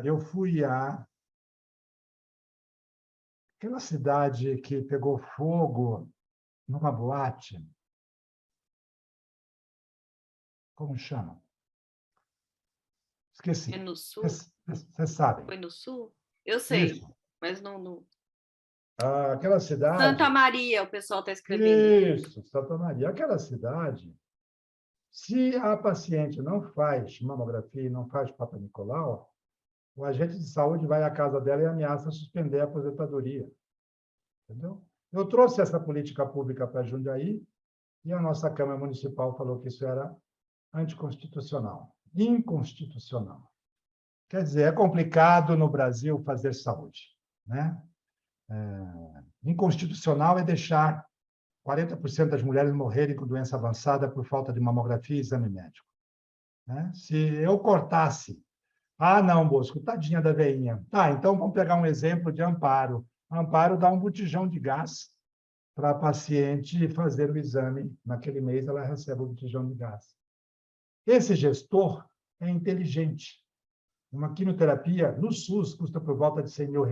[SPEAKER 3] Eu fui aquela cidade que pegou fogo numa boate. Como chama? Esqueci.
[SPEAKER 1] É no sul?
[SPEAKER 3] Vocês sabem.
[SPEAKER 1] Foi no sul? Eu sei,
[SPEAKER 3] Isso.
[SPEAKER 1] mas não...
[SPEAKER 3] Aquela cidade...
[SPEAKER 1] Santa Maria, o pessoal está escrevendo.
[SPEAKER 3] Isso, Santa Maria. Aquela cidade, se a paciente não faz mamografia e não faz Papa Nicolau, O agente de saúde vai à casa dela e ameaça suspender a aposentadoria. Entendeu? Eu trouxe essa política pública para Jundiaí e a nossa Câmara Municipal falou que isso era anticonstitucional, inconstitucional. Quer dizer, é complicado no Brasil fazer saúde, né? Inconstitucional é deixar 40% das mulheres morrerem com doença avançada por falta de mamografia e exame médico, né? Se eu cortasse... Ah, não, Bosco, tadinha da veinha. Tá, então vamos pegar um exemplo de Amparo. Amparo dá um botijão de gás para a paciente fazer o exame. Naquele mês, ela recebe o botijão de gás. Esse gestor é inteligente. Uma quimioterapia no SUS custa por volta de R$100 mil.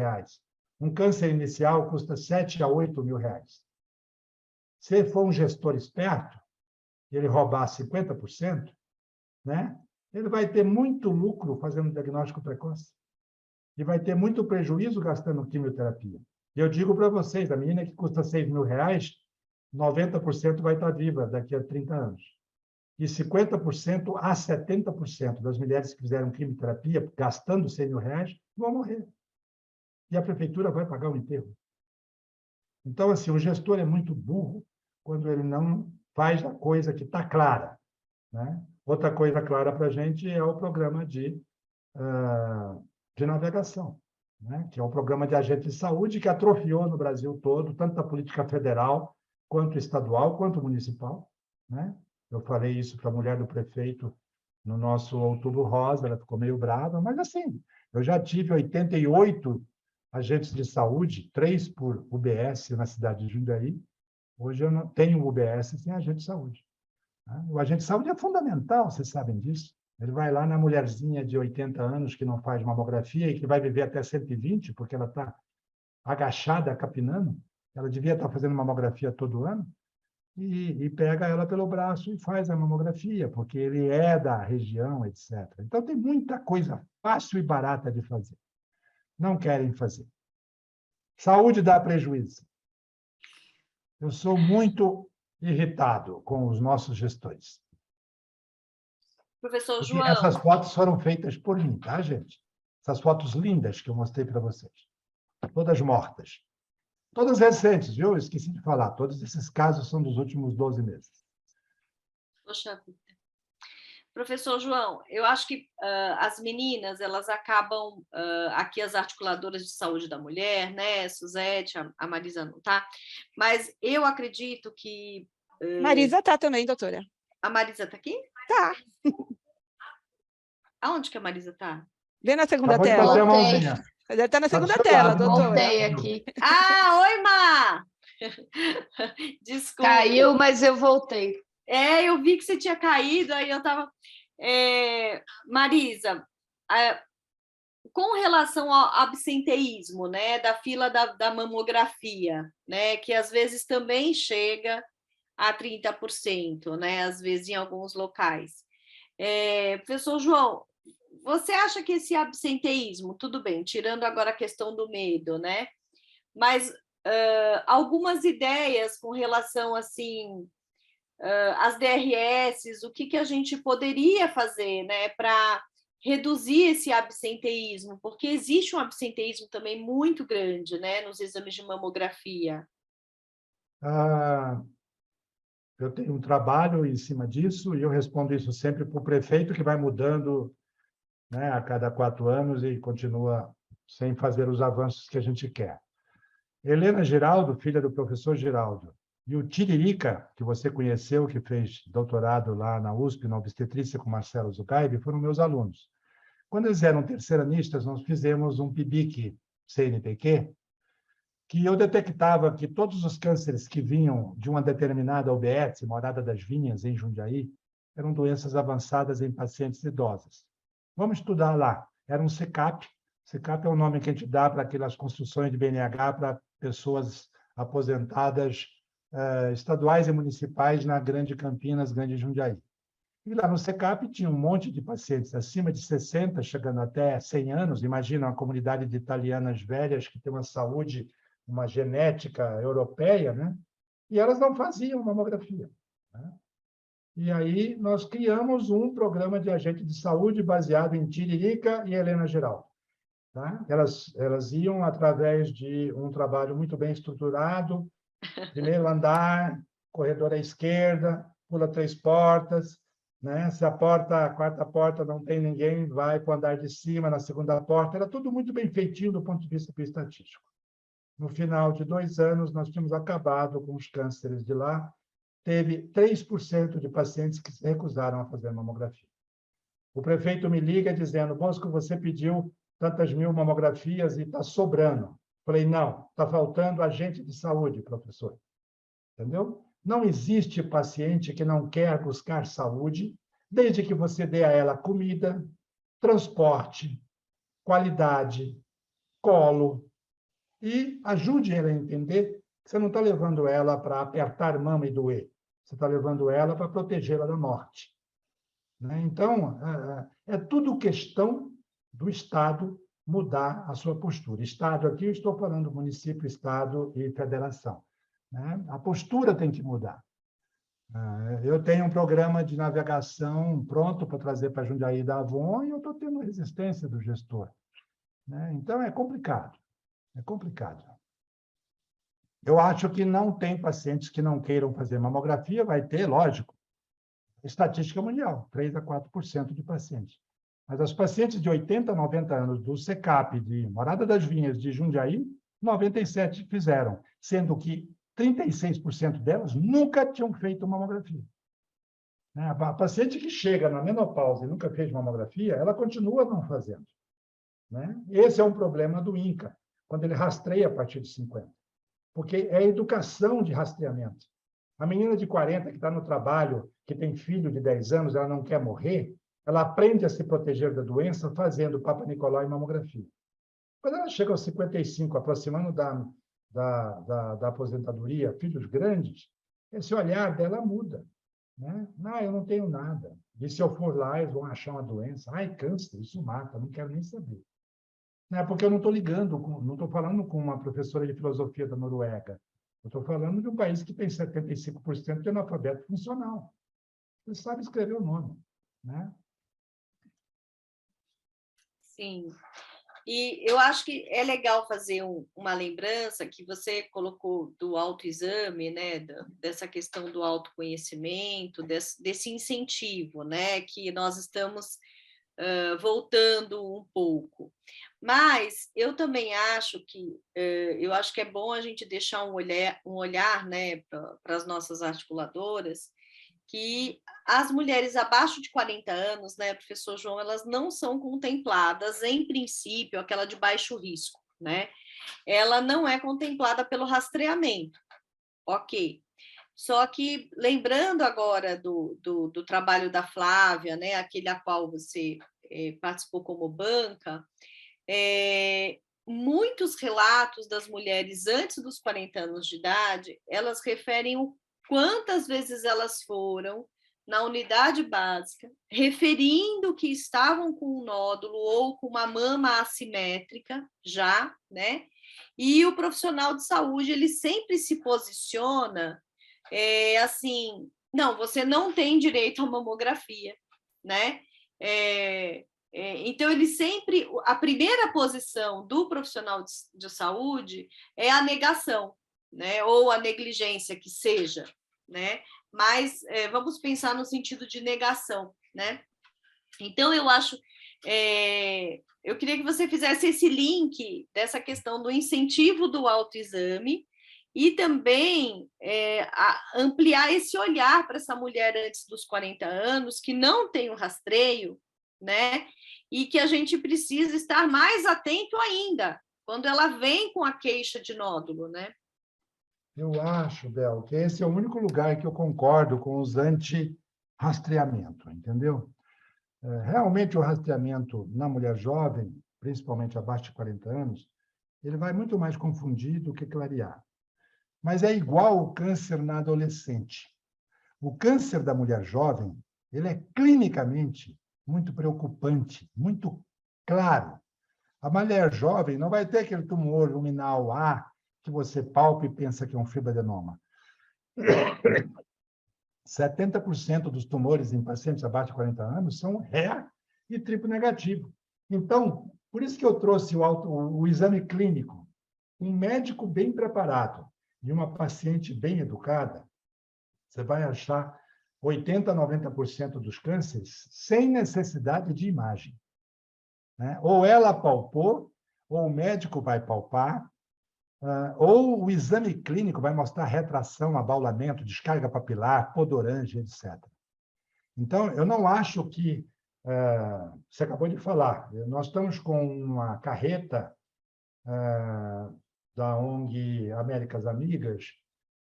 [SPEAKER 3] Um câncer inicial custa R$7 a R$8 mil. Se for um gestor esperto, e ele roubar 50%, né? Ele vai ter muito lucro fazendo diagnóstico precoce. E vai ter muito prejuízo gastando quimioterapia. E eu digo para vocês, a menina que custa R$6 mil, 90% vai estar viva daqui a 30 anos. E 50% a 70% das mulheres que fizeram quimioterapia, gastando R$100 mil, vão morrer. E a prefeitura vai pagar o enterro. Então, assim, o gestor é muito burro quando ele não faz a coisa que está clara, né? Outra coisa clara para a gente é o programa de navegação, né? Que é um programa de agente de saúde que atrofiou no Brasil todo, tanto a política federal, quanto estadual, quanto municipal, né? Eu falei isso para a mulher do prefeito no nosso Outubro Rosa, ela ficou meio brava, mas assim, eu já tive 88 agentes de saúde, 3 por UBS na cidade de Jundiaí. Hoje eu não tenho UBS sem agente de saúde. O agente de saúde é fundamental, vocês sabem disso. Ele vai lá na mulherzinha de 80 anos que não faz mamografia e que vai viver até 120, porque ela está agachada, capinando. Ela devia estar fazendo mamografia todo ano. E pega ela pelo braço e faz a mamografia, porque ele é da região, etc. Então, tem muita coisa fácil e barata de fazer. Não querem fazer. Saúde dá prejuízo. Eu sou muito irritado com os nossos gestores.
[SPEAKER 1] Professor
[SPEAKER 3] Porque
[SPEAKER 1] João.
[SPEAKER 3] essas fotos foram feitas por mim, tá, gente? Essas fotos lindas que eu mostrei para vocês. Todas mortas. Todas recentes, viu? Eu esqueci de falar. Todos esses casos são dos últimos 12 meses.
[SPEAKER 1] Poxa vida. Professor João, eu acho que as meninas, elas acabam, aqui as articuladoras de saúde da mulher, né, Suzete, a Marisa não tá, mas eu acredito que...
[SPEAKER 2] Marisa tá também, doutora.
[SPEAKER 1] A Marisa tá aqui?
[SPEAKER 2] Tá.
[SPEAKER 1] Aonde que a Marisa tá?
[SPEAKER 2] Vê na segunda
[SPEAKER 3] Acabou de
[SPEAKER 2] tela.
[SPEAKER 3] bater a mãozinha.
[SPEAKER 2] Ela tá na
[SPEAKER 3] Tá do
[SPEAKER 2] segunda
[SPEAKER 3] seu
[SPEAKER 2] tela,
[SPEAKER 3] lado,
[SPEAKER 2] doutora.
[SPEAKER 4] Voltei aqui.
[SPEAKER 1] Ah, oi, Má! Desculpa.
[SPEAKER 4] Caiu, mas eu voltei.
[SPEAKER 1] Eu vi que você tinha caído, aí eu estava... Marisa, com relação ao absenteísmo, né, da fila da mamografia, né, que às vezes também chega a 30%, né, às vezes em alguns locais. Professor João, você acha que esse absenteísmo, tudo bem, tirando agora a questão do medo, né, mas algumas ideias com relação, assim, as DRS, o que a gente poderia fazer, né, para reduzir esse absenteísmo, porque existe um absenteísmo também muito grande, né, nos exames de mamografia.
[SPEAKER 3] Eu tenho um trabalho em cima disso e eu respondo isso sempre para o prefeito, que vai mudando, né, a cada 4 anos e continua sem fazer os avanços que a gente quer. Helena Giraldo, filha do professor Giraldo, e o Tiririca, que você conheceu, que fez doutorado lá na USP, na obstetrícia, com Marcelo Zucaibe, foram meus alunos. Quando eles eram terceiranistas, nós fizemos um PIBIC CNPq, que eu detectava que todos os cânceres que vinham de uma determinada UBS, Morada das Vinhas, em Jundiaí, eram doenças avançadas em pacientes idosas. Vamos estudar lá. Era um CECAP. CECAP é o nome que a gente dá para aquelas construções de BNH para pessoas aposentadas estaduais e municipais na Grande Campinas, Grande Jundiaí. E lá no CECAP tinha um monte de pacientes acima de 60, chegando até 100 anos. Imagina uma comunidade de italianas velhas que tem uma saúde, uma genética europeia, né? E elas não faziam mamografia, né? E aí nós criamos um programa de agente de saúde baseado em Tiririca e Helena Giraldo. tá? Elas iam através de um trabalho muito bem estruturado, primeiro andar, corredor à esquerda, pula 3 portas, né? Se a quarta porta não tem ninguém, vai para o andar de cima, na segunda porta. Era tudo muito bem feitinho do ponto de vista estatístico. No final de 2 anos, nós tínhamos acabado com os cânceres de lá. Teve 3% de pacientes que se recusaram a fazer mamografia. O prefeito me liga dizendo: Bosco, você pediu tantas mil mamografias e está sobrando. Falei: não, está faltando agente de saúde, professor. Entendeu? Não existe paciente que não quer buscar saúde, desde que você dê a ela comida, transporte, qualidade, colo, e ajude ela a entender que você não está levando ela para apertar mama e doer. Você está levando ela para protegê-la da morte. Né? Então, é tudo questão do Estado mudar a sua postura. Estado aqui, eu estou falando município, Estado e federação. Né? A postura tem que mudar. Eu tenho um programa de navegação pronto para trazer para Jundiaí da Avon e eu estou tendo resistência do gestor. Né? Então, é complicado. É complicado. Eu acho que não tem pacientes que não queiram fazer mamografia, vai ter, lógico, estatística mundial, 3 a 4% de pacientes. Mas as pacientes de 80 a 90 anos do SECAP, de Morada das Vinhas, de Jundiaí, 97 fizeram, sendo que 36% delas nunca tinham feito mamografia. A paciente que chega na menopausa e nunca fez mamografia, ela continua não fazendo. Esse é um problema do INCA, quando ele rastreia a partir de 50. Porque é a educação de rastreamento. A menina de 40 que está no trabalho, que tem filho de 10 anos, ela não quer morrer, ela aprende a se proteger da doença fazendo Papa Nicolau e mamografia. Quando ela chega aos 55, aproximando da aposentadoria, filhos grandes, esse olhar dela muda. Não, eu não tenho nada. E se eu for lá, eles vão achar uma doença. Ai, câncer, isso mata, não quero nem saber. Porque eu não estou ligando, não estou falando com uma professora de filosofia da Noruega. Eu estou falando de um país que tem 75% de analfabeto funcional. Você sabe escrever o nome.
[SPEAKER 1] Sim. E eu acho que é legal fazer uma lembrança que você colocou do autoexame, né, dessa questão do autoconhecimento, desse incentivo, né, que nós estamos voltando um pouco. Mas eu também acho que é bom a gente deixar um olhar, né, para as nossas articuladoras, que as mulheres abaixo de 40 anos, né, professor João, elas não são contempladas, em princípio, aquela de baixo risco, né? Ela não é contemplada pelo rastreamento, ok. Só que, lembrando agora do trabalho da Flávia, né, aquele a qual você participou como banca, muitos relatos das mulheres antes dos 40 anos de idade, elas referem o quantas vezes elas foram na unidade básica, referindo que estavam com um nódulo ou com uma mama assimétrica já, né? E o profissional de saúde, ele sempre se posiciona assim, não, você não tem direito à mamografia, né? Então, ele sempre, a primeira posição do profissional de saúde é a negação, né? Ou a negligência, que seja, né? Mas vamos pensar no sentido de negação, né? Então, eu acho, eu queria que você fizesse esse link dessa questão do incentivo do autoexame e também ampliar esse olhar para essa mulher antes dos 40 anos, que não tem o rastreio, né? E que a gente precisa estar mais atento ainda, quando ela vem com a queixa de nódulo, né?
[SPEAKER 3] Eu acho, Bel, que esse é o único lugar que eu concordo com os anti-rastreamento, entendeu? Realmente, o rastreamento na mulher jovem, principalmente abaixo de 40 anos, ele vai muito mais confundir do que clarear. Mas é igual o câncer na adolescente. O câncer da mulher jovem, ele é clinicamente muito preocupante, muito claro. A mulher jovem não vai ter aquele tumor luminal A que você palpa e pensa que é um fibroadenoma. 70% dos tumores em pacientes abaixo de 40 anos são REA e triplo negativo. Então, Por isso que eu trouxe o exame clínico. Um médico bem preparado e uma paciente bem educada, você vai achar 80% a 90% dos cânceres sem necessidade de imagem, né? Ou ela palpou, ou o médico vai palpar, ou o exame clínico vai mostrar retração, abaulamento, descarga papilar, podorange, etc. Então, eu não acho que... você acabou de falar, nós estamos com uma carreta da ONG Américas Amigas,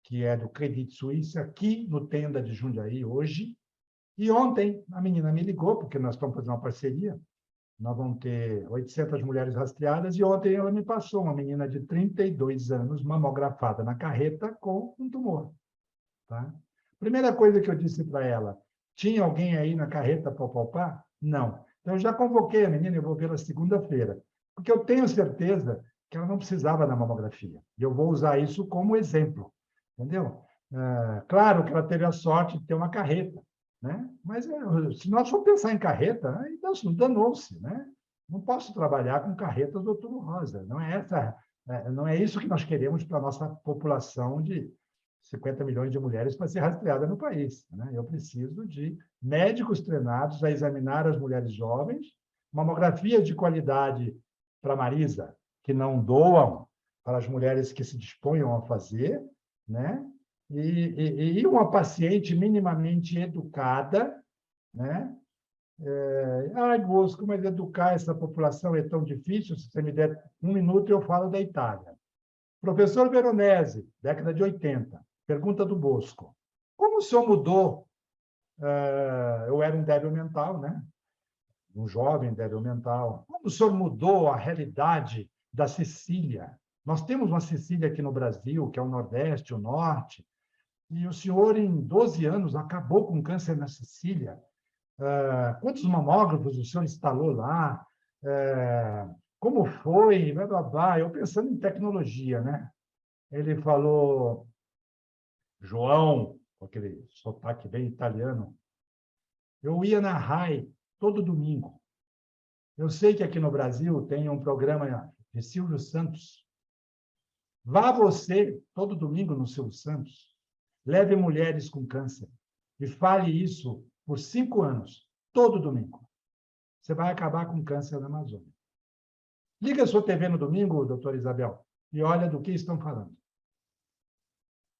[SPEAKER 3] que é do Credit Suisse, aqui no Tenda de Jundiaí, hoje. E ontem a menina me ligou, porque nós estamos fazendo uma parceria, nós vamos ter 800 mulheres rastreadas, e ontem ela me passou uma menina de 32 anos, mamografada na carreta, com um tumor. Tá? Primeira coisa que eu disse para ela, tinha alguém aí na carreta para palpar? Não. Então, eu já convoquei a menina, eu vou vê-la segunda-feira, porque eu tenho certeza que ela não precisava da mamografia. E eu vou usar isso como exemplo, entendeu? Claro que ela teve a sorte de ter uma carreta, né? Mas se nós for pensar em carreta, aí danou-se, né? Não posso trabalhar com carretas do Outubro Rosa. Não é isso que nós queremos para a nossa população de 50 milhões de mulheres para ser rastreada no país, né? Eu preciso de médicos treinados a examinar as mulheres jovens, mamografia de qualidade para Marisa, que não doam, para as mulheres que se disponham a fazer, né? E uma paciente minimamente educada, né? Bosco, mas educar essa população é tão difícil, se você me der um minuto, eu falo da Itália. Professor Veronese, década de 80, pergunta do Bosco. Como o senhor mudou? Eu era um débil mental, né? Um jovem débil mental. Como o senhor mudou a realidade da Sicília? Nós temos uma Sicília aqui no Brasil, que é o Nordeste, o Norte, e o senhor, em 12 anos, acabou com o câncer na Sicília. Quantos mamógrafos o senhor instalou lá? Como foi? Blá, blá, blá. Eu pensando em tecnologia, né? Ele falou, João, com aquele sotaque bem italiano, eu ia na RAI todo domingo. Eu sei que aqui no Brasil tem um programa de Silvio Santos. Vá você todo domingo no Silvio Santos, leve mulheres com câncer e fale isso por 5 anos, todo domingo. Você vai acabar com câncer na Amazônia. Liga a sua TV no domingo, doutora Isabel, e olha do que estão falando.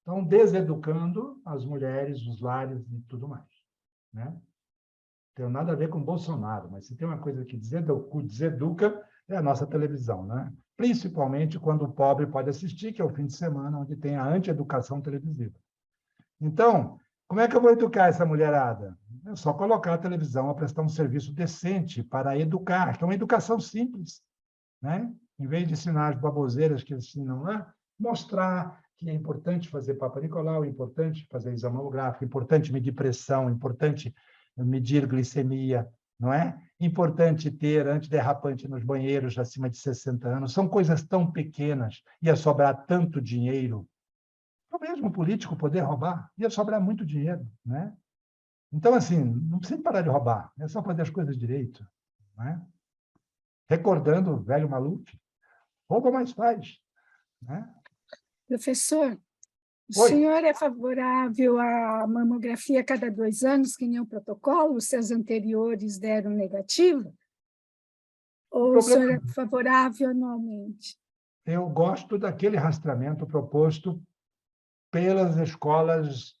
[SPEAKER 3] Estão deseducando as mulheres, os lares e tudo mais, né? Não tem nada a ver com Bolsonaro, mas se tem uma coisa que deseduca, é a nossa televisão, né? Principalmente quando o pobre pode assistir, que é o fim de semana, onde tem a anti-educação televisiva. Então, como é que eu vou educar essa mulherada? É só colocar a televisão a prestar um serviço decente para educar, que é uma educação simples, né? Em vez de ensinar as baboseiras que ensinam lá, mostrar que é importante fazer Papa Nicolau, é importante fazer exame mamográfico, é importante medir pressão, é importante medir glicemia, não é? Importante ter antiderrapante nos banheiros acima de 60 anos. São coisas tão pequenas, ia sobrar tanto dinheiro. O mesmo político poder roubar, ia sobrar muito dinheiro, né? Então, assim, não precisa parar de roubar, é só fazer as coisas direito, né? Recordando o velho Maluf, rouba, mas faz, né?
[SPEAKER 2] Professor, o
[SPEAKER 3] Oi.
[SPEAKER 2] senhor é favorável à mamografia a cada 2 anos, que nem o protocolo? Os seus anteriores deram negativo? Ou o senhor é favorável anualmente?
[SPEAKER 3] Eu gosto daquele rastreamento proposto pelas escolas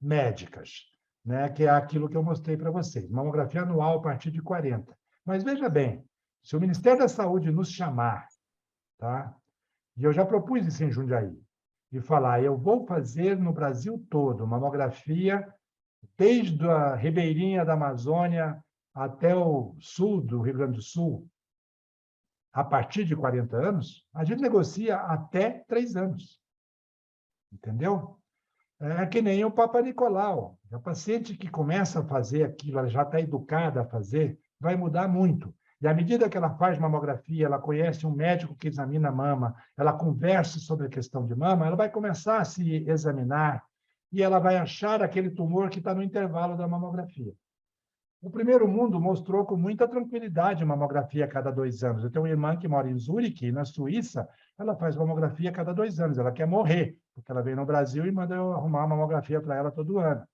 [SPEAKER 3] médicas, né? Que é aquilo que eu mostrei para vocês, mamografia anual a partir de 40. Mas veja bem, se o Ministério da Saúde nos chamar, tá? E eu já propus isso em Jundiaí, de falar, eu vou fazer no Brasil todo mamografia, desde a ribeirinha da Amazônia até o sul do Rio Grande do Sul, a partir de 40 anos, a gente negocia até 3 anos. Entendeu? É que nem o Papa Nicolau. A paciente que começa a fazer aquilo, ela já está educada a fazer, vai mudar muito. E à medida que ela faz mamografia, ela conhece um médico que examina a mama, ela conversa sobre a questão de mama, ela vai começar a se examinar e ela vai achar aquele tumor que está no intervalo da mamografia. O primeiro mundo mostrou com muita tranquilidade mamografia a cada 2 anos. Eu tenho uma irmã que mora em Zurique, na Suíça, ela faz mamografia a cada 2 anos. Ela quer morrer, porque ela vem no Brasil e manda eu arrumar uma mamografia para ela todo ano.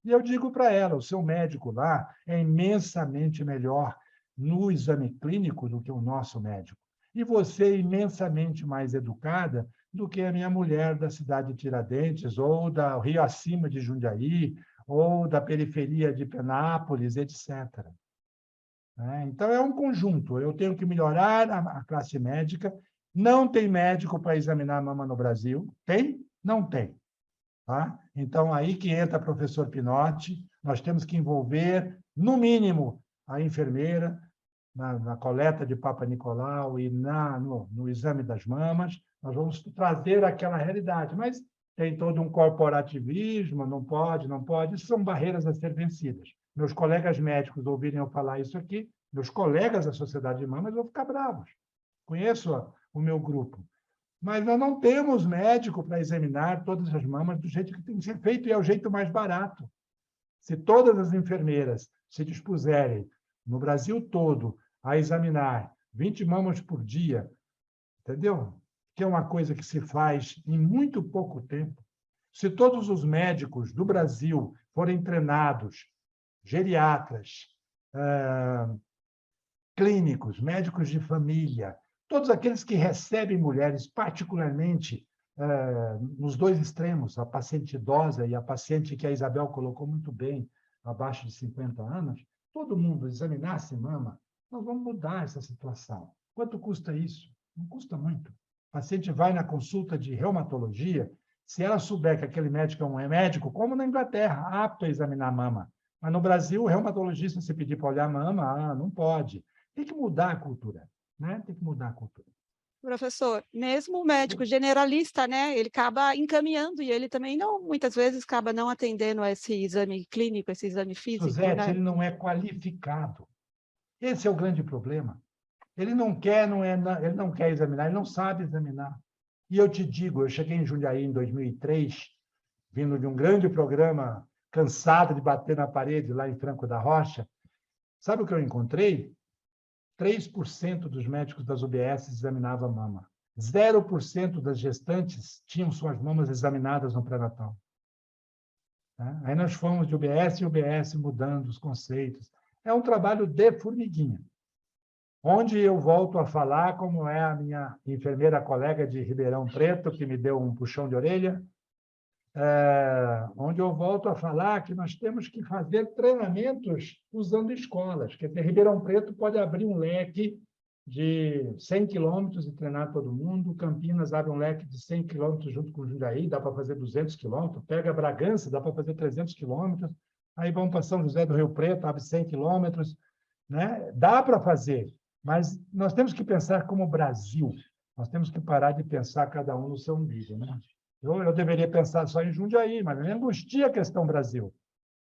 [SPEAKER 3] E eu digo para ela, o seu médico lá é imensamente melhor no exame clínico do que o nosso médico. E você é imensamente mais educada do que a minha mulher da cidade de Tiradentes, ou da Rio Acima de Jundiaí, ou da periferia de Penápolis, etc. Então, é um conjunto. Eu tenho que melhorar a classe médica. Não tem médico para examinar a mama no Brasil. Tem? Não tem. Tá? Então, aí que entra o professor Pinotti. Nós temos que envolver, no mínimo, a enfermeira na coleta de Papa Nicolau e no exame das mamas. Nós vamos trazer aquela realidade, mas tem todo um corporativismo, não pode, não pode. Isso são barreiras a ser vencidas. Meus colegas médicos ouvirem eu falar isso aqui, meus colegas da Sociedade de Mamas vão ficar bravos. Conheço o meu grupo. Mas nós não temos médico para examinar todas as mamas do jeito que tem que ser feito, e é o jeito mais barato. Se todas as enfermeiras se dispuserem, no Brasil todo, a examinar 20 mamas por dia, entendeu? Que é uma coisa que se faz em muito pouco tempo. Se todos os médicos do Brasil forem treinados, geriatras, clínicos, médicos de família, todos aqueles que recebem mulheres, particularmente nos 2 extremos, a paciente idosa e a paciente que a Isabel colocou muito bem, abaixo de 50 anos, todo mundo examinasse mama, nós vamos mudar essa situação. Quanto custa isso? Não custa muito. O paciente vai na consulta de reumatologia, se ela souber que aquele médico é um médico, como na Inglaterra, apto a examinar a mama. Mas no Brasil, o reumatologista, se pedir para olhar a mama, não pode. Tem que mudar a cultura, né? Tem que mudar a cultura.
[SPEAKER 5] Professor, mesmo o médico generalista, né, ele acaba encaminhando e ele também não, muitas vezes, acaba não atendendo a esse exame clínico, esse exame físico,
[SPEAKER 3] Suzete,
[SPEAKER 5] né?
[SPEAKER 3] ele não é qualificado. Esse é o grande problema. Ele não quer, ele não quer examinar, ele não sabe examinar. E eu te digo, eu cheguei em Jundiaí em 2003, vindo de um grande programa, cansado de bater na parede lá em Franco da Rocha. Sabe o que eu encontrei? 3% dos médicos das UBS examinavam a mama. 0% das gestantes tinham suas mamas examinadas no pré-natal. Aí nós fomos de UBS em UBS mudando os conceitos. É um trabalho de formiguinha, onde eu volto a falar, como é a minha enfermeira colega de Ribeirão Preto, que me deu um puxão de orelha, onde eu volto a falar que nós temos que fazer treinamentos usando escolas. Quer dizer, Ribeirão Preto pode abrir um leque de 100 quilômetros e treinar todo mundo. Campinas abre um leque de 100 quilômetros junto com Jundiaí, dá para fazer 200 quilômetros. Pega Bragança, dá para fazer 300 quilômetros. Aí vamos para São José do Rio Preto, abre 100 quilômetros. Né? Dá para fazer, mas nós temos que pensar como Brasil. Nós temos que parar de pensar cada um no seu umbigo, né? Eu deveria pensar só em Jundiaí, mas me angustia a questão Brasil.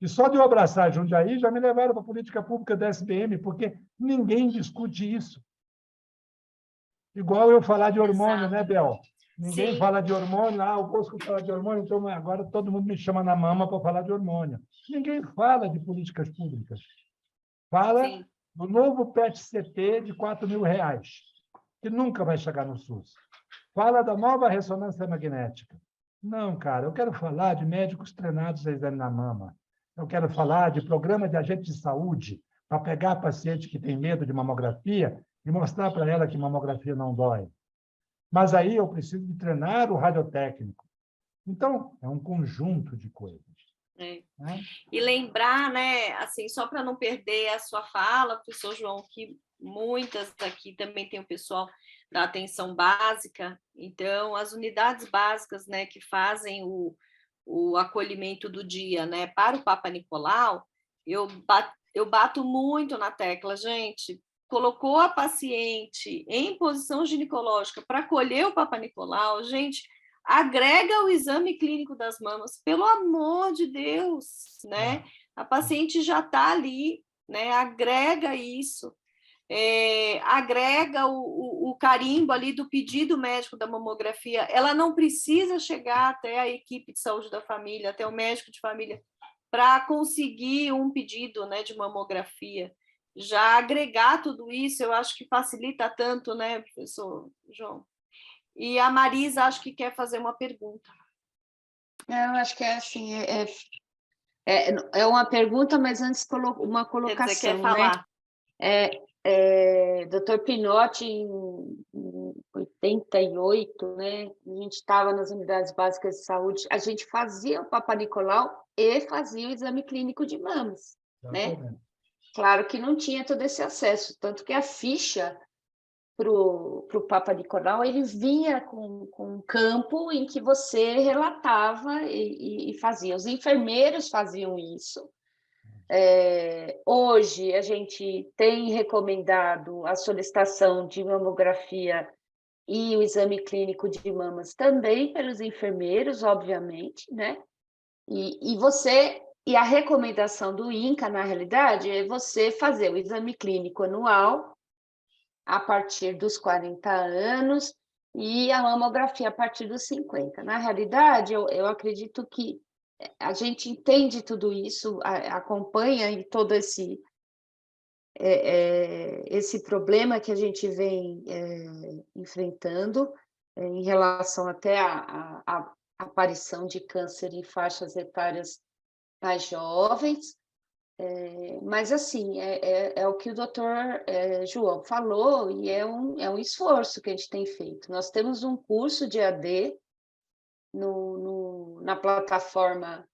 [SPEAKER 3] E só de eu abraçar Jundiaí já me levaram para a política pública da SBM, porque ninguém discute isso. Igual eu falar de hormônio, né, Bel? Ninguém fala de hormônio. O Bosco fala de hormônio, então agora todo mundo me chama na mama para falar de hormônio. Ninguém fala de políticas públicas. Fala do novo PET-CT de R$4.000, que nunca vai chegar no SUS. Fala da nova ressonância magnética. Não, cara, eu quero falar de médicos treinados a examinar mama. Eu quero falar de programa de agente de saúde para pegar a paciente que tem medo de mamografia e mostrar para ela que mamografia não dói. Mas aí eu preciso de treinar o radiotécnico. Então, é um conjunto de coisas.
[SPEAKER 1] Né? E lembrar, né, assim, só para não perder a sua fala, professor João, que muitas aqui também tem o pessoal da atenção básica, então as unidades básicas, né, que fazem o acolhimento do dia, né, para o Papa Nicolau, eu bato muito na tecla, gente, colocou a paciente em posição ginecológica para acolher o Papa Nicolau, gente, agrega o exame clínico das mamas, pelo amor de Deus, né? A paciente já está ali, né? Agrega isso, agrega o carimbo ali do pedido médico da mamografia. Ela não precisa chegar até a equipe de saúde da família, até o médico de família, para conseguir um pedido, né, de mamografia. Já agregar tudo isso, eu acho que facilita tanto, né, professor João? E a Marisa, acho que quer fazer uma pergunta.
[SPEAKER 4] Eu acho que é assim, é uma pergunta, mas antes uma colocação,
[SPEAKER 1] Você quer
[SPEAKER 4] né?
[SPEAKER 1] falar?
[SPEAKER 4] Dr. Pinotti, em 88, né? A gente estava nas unidades básicas de saúde, a gente fazia o Papa Nicolau e fazia o exame clínico de mamas, né?
[SPEAKER 3] Exatamente.
[SPEAKER 4] Claro que não tinha todo esse acesso, tanto que a ficha para o Papa Nicolau, ele vinha com um campo em que você relatava e fazia. Os enfermeiros faziam isso. Hoje, a gente tem recomendado a solicitação de mamografia e o exame clínico de mamas também pelos enfermeiros, obviamente, né? E a recomendação do INCA, na realidade, é você fazer o exame clínico anual a partir dos 40 anos e a mamografia a partir dos 50. Na realidade, eu acredito que a gente entende tudo isso, acompanha e todo esse problema que a gente vem enfrentando em relação até à aparição de câncer em faixas etárias mais jovens. Mas, assim, é o que o doutor João falou, e é um esforço que a gente tem feito. Nós temos um curso de AD na plataforma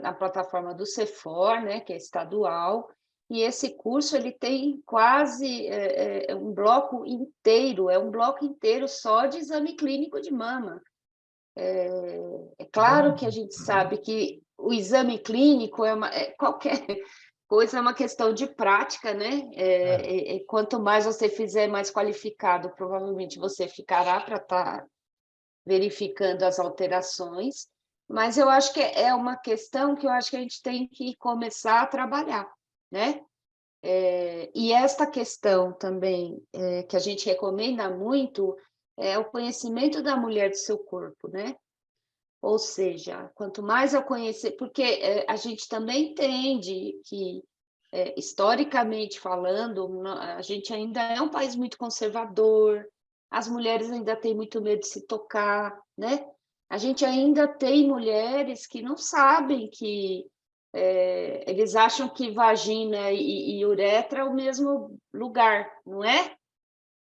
[SPEAKER 4] na plataforma do CEFOR, né, que é estadual, e esse curso ele tem quase um bloco inteiro só de exame clínico de mama. É claro que a gente sabe que o exame clínico qualquer coisa é uma questão de prática, né? Quanto mais você fizer, mais qualificado, provavelmente você ficará para estar verificando as alterações. Mas eu acho que é uma questão que eu acho que a gente tem que começar a trabalhar, né? E esta questão também que a gente recomenda muito é o conhecimento da mulher do seu corpo, né? Ou seja, quanto mais eu conhecer, porque a gente também entende que, historicamente falando, a gente ainda é um país muito conservador, as mulheres ainda têm muito medo de se tocar, né? A gente ainda tem mulheres que não sabem que eles acham que vagina e uretra é o mesmo lugar, não é?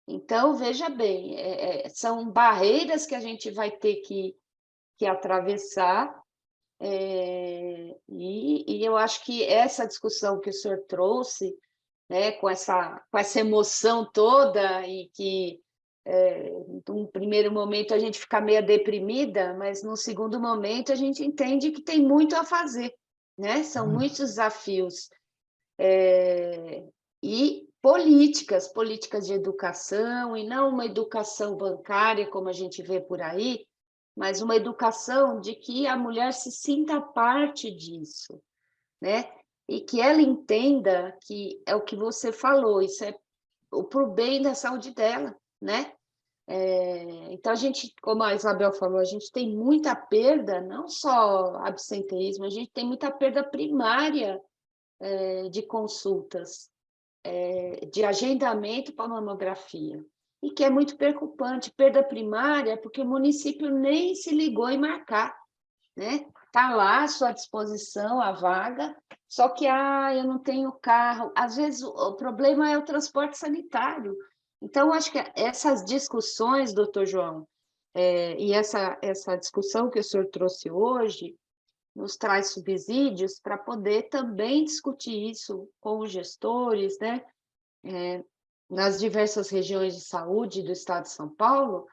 [SPEAKER 4] Então, veja bem, são barreiras que a gente vai ter que atravessar, e eu acho que essa discussão que o senhor trouxe, né, com essa emoção toda, e que, num primeiro momento, a gente fica meio deprimida, mas no segundo momento a gente entende que tem muito a fazer, né? São muitos desafios. E políticas de educação, e não uma educação bancária, como a gente vê por aí, mas uma educação de que a mulher se sinta parte disso, né? E que ela entenda que é o que você falou, isso é para o bem da saúde dela, né? Então, a gente, como a Isabel falou, a gente tem muita perda, não só absenteísmo, a gente tem muita perda primária de consultas, de agendamento para mamografia, e que é muito preocupante, perda primária, porque o município nem se ligou em marcar, né? Está lá à sua disposição a vaga, só que eu não tenho carro. Às vezes o problema é o transporte sanitário. Então, acho que essas discussões, doutor João, e essa discussão que o senhor trouxe hoje, nos traz subsídios para poder também discutir isso com os gestores, né? Nas diversas regiões de saúde do estado de São Paulo,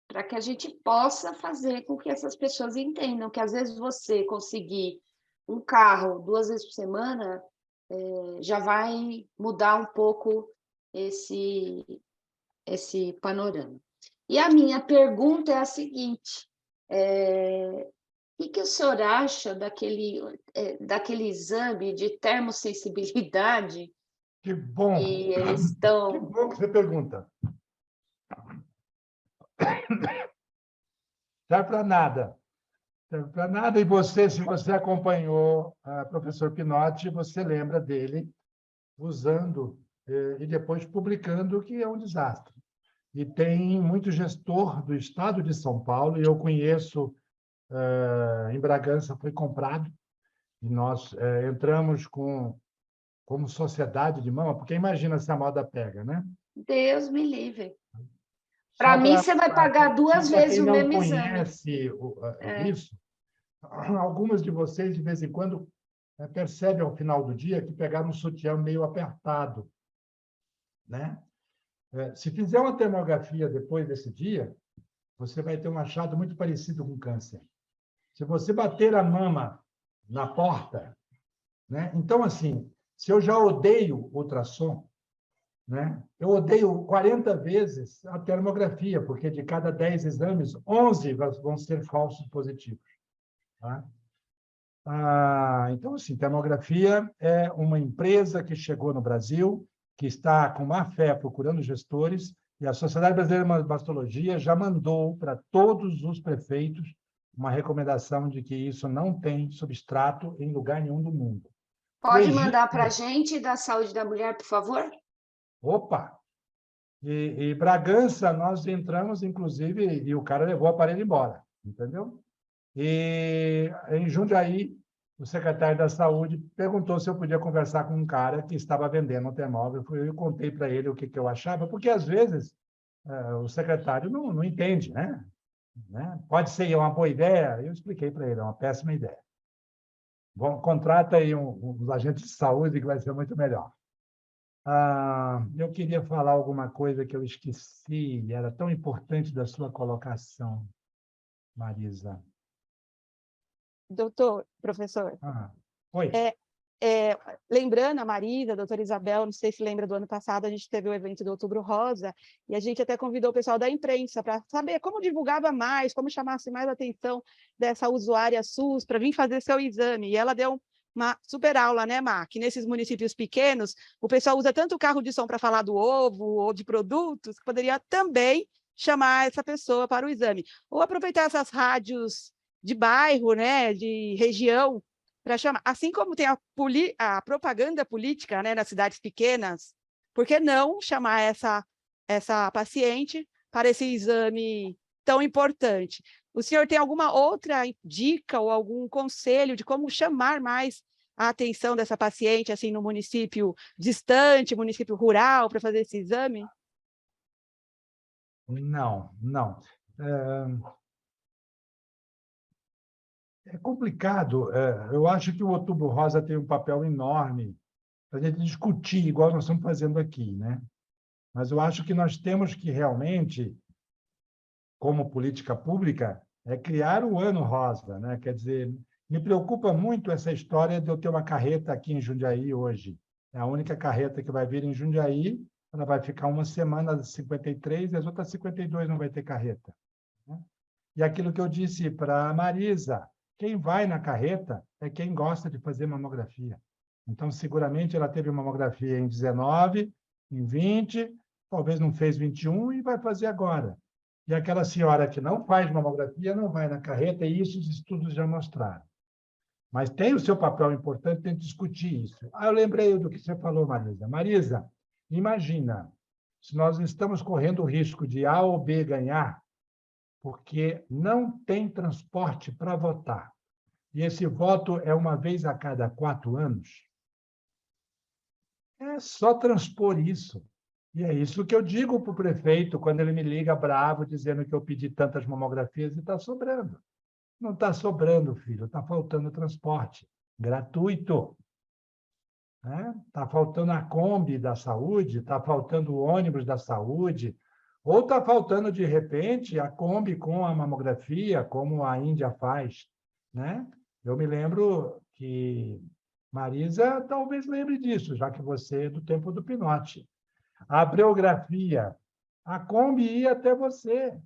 [SPEAKER 4] para que a gente possa fazer com que essas pessoas entendam que, às vezes, você conseguir um carro 2 vezes por semana já vai mudar um pouco esse panorama. E a minha pergunta é a seguinte: o que o senhor acha daquele exame de termossensibilidade
[SPEAKER 3] Que bom!
[SPEAKER 4] que eles
[SPEAKER 3] Que
[SPEAKER 4] estão...
[SPEAKER 3] bom que você pergunta. Não serve para nada. Para nada. E você, se você acompanhou o professor Pinotti, você lembra dele usando e depois publicando, que é um desastre. E tem muito gestor do estado de São Paulo, e eu conheço, em Bragança foi comprado, e nós entramos como sociedade de mama, porque imagina se a moda pega, né?
[SPEAKER 4] Deus me livre.
[SPEAKER 3] Só
[SPEAKER 4] Para mim, você vai pagar
[SPEAKER 3] só
[SPEAKER 4] 2
[SPEAKER 3] para
[SPEAKER 4] vezes
[SPEAKER 3] quem
[SPEAKER 4] o
[SPEAKER 3] não
[SPEAKER 4] mesmo exame.
[SPEAKER 3] conhece
[SPEAKER 4] É.
[SPEAKER 3] isso, algumas de vocês, de vez em quando, percebem ao final do dia que pegaram um sutiã meio apertado, né? Se fizer uma termografia depois desse dia, você vai ter um achado muito parecido com câncer. Se você bater a mama na porta, né? Então, assim, se eu já odeio ultrassom, né? Eu odeio 40 vezes a termografia, porque de cada 10 exames, 11 vão ser falsos positivos. Tá? Então, assim, termografia é uma empresa que chegou no Brasil, que está com má fé procurando gestores, e a Sociedade Brasileira de Mastologia já mandou para todos os prefeitos uma recomendação de que isso não tem substrato em lugar nenhum do mundo.
[SPEAKER 4] Pode mandar para a gente da Saúde da Mulher, por favor?
[SPEAKER 3] Opa! E Bragança, nós entramos, inclusive, e o cara levou o aparelho embora, entendeu? E em Jundiaí, o secretário da Saúde perguntou se eu podia conversar com um cara que estava vendendo um termógrafo. Eu contei para ele o que eu achava, porque, às vezes, o secretário não entende, né? Pode ser uma boa ideia. Eu expliquei para ele, é uma péssima ideia. Bom, contrata aí uns agentes de saúde que vai ser muito melhor. Eu queria falar alguma coisa que eu esqueci, era tão importante da sua colocação, Marisa.
[SPEAKER 5] Doutor, professor,
[SPEAKER 3] Oi.
[SPEAKER 5] lembrando a Marisa, a doutora Isabel, não sei se lembra do ano passado, a gente teve o evento do Outubro Rosa, e a gente até convidou o pessoal da imprensa para saber como divulgava mais, como chamasse mais a atenção dessa usuária SUS para vir fazer seu exame. E ela deu uma super aula, né, Má? Que nesses municípios pequenos, o pessoal usa tanto o carro de som para falar do ovo ou de produtos, que poderia também chamar essa pessoa para o exame. Ou aproveitar essas rádios de bairro, né, de região, para chamar. Assim como tem a propaganda política, né, nas cidades pequenas, por que não chamar essa paciente para esse exame tão importante? O senhor tem alguma outra dica ou algum conselho de como chamar mais a atenção dessa paciente, assim, no município distante, município rural, para fazer esse exame?
[SPEAKER 3] Não. É complicado. Eu acho que o Outubro Rosa tem um papel enorme para a gente discutir, igual nós estamos fazendo aqui, né? Mas eu acho que nós temos que realmente, como política pública, criar o Ano Rosa, né? Quer dizer, me preocupa muito essa história de eu ter uma carreta aqui em Jundiaí hoje. É a única carreta que vai vir em Jundiaí, ela vai ficar uma semana 53 e as outras 52 não vai ter carreta. Né? E aquilo que eu disse para a Marisa, quem vai na carreta é quem gosta de fazer mamografia. Então, seguramente, ela teve mamografia em 19, em 20, talvez não fez 21 e vai fazer agora. E aquela senhora que não faz mamografia não vai na carreta, e isso os estudos já mostraram. Mas tem o seu papel importante, tem que discutir isso. Eu lembrei do que você falou, Marisa. Marisa, imagina, se nós estamos correndo o risco de A ou B ganhar, porque não tem transporte para votar. E esse voto é uma vez a cada 4 anos. É só transpor isso. E é isso que eu digo para o prefeito quando ele me liga bravo, dizendo que eu pedi tantas mamografias e está sobrando. Não está sobrando, filho, está faltando transporte gratuito. Está faltando a Kombi da saúde, está faltando o ônibus da saúde, ou está faltando, de repente, a Kombi com a mamografia, como a Índia faz. Né? Eu me lembro que Marisa talvez lembre disso, já que você é do tempo do Pinotti. A abriografia, a Kombi ia até você.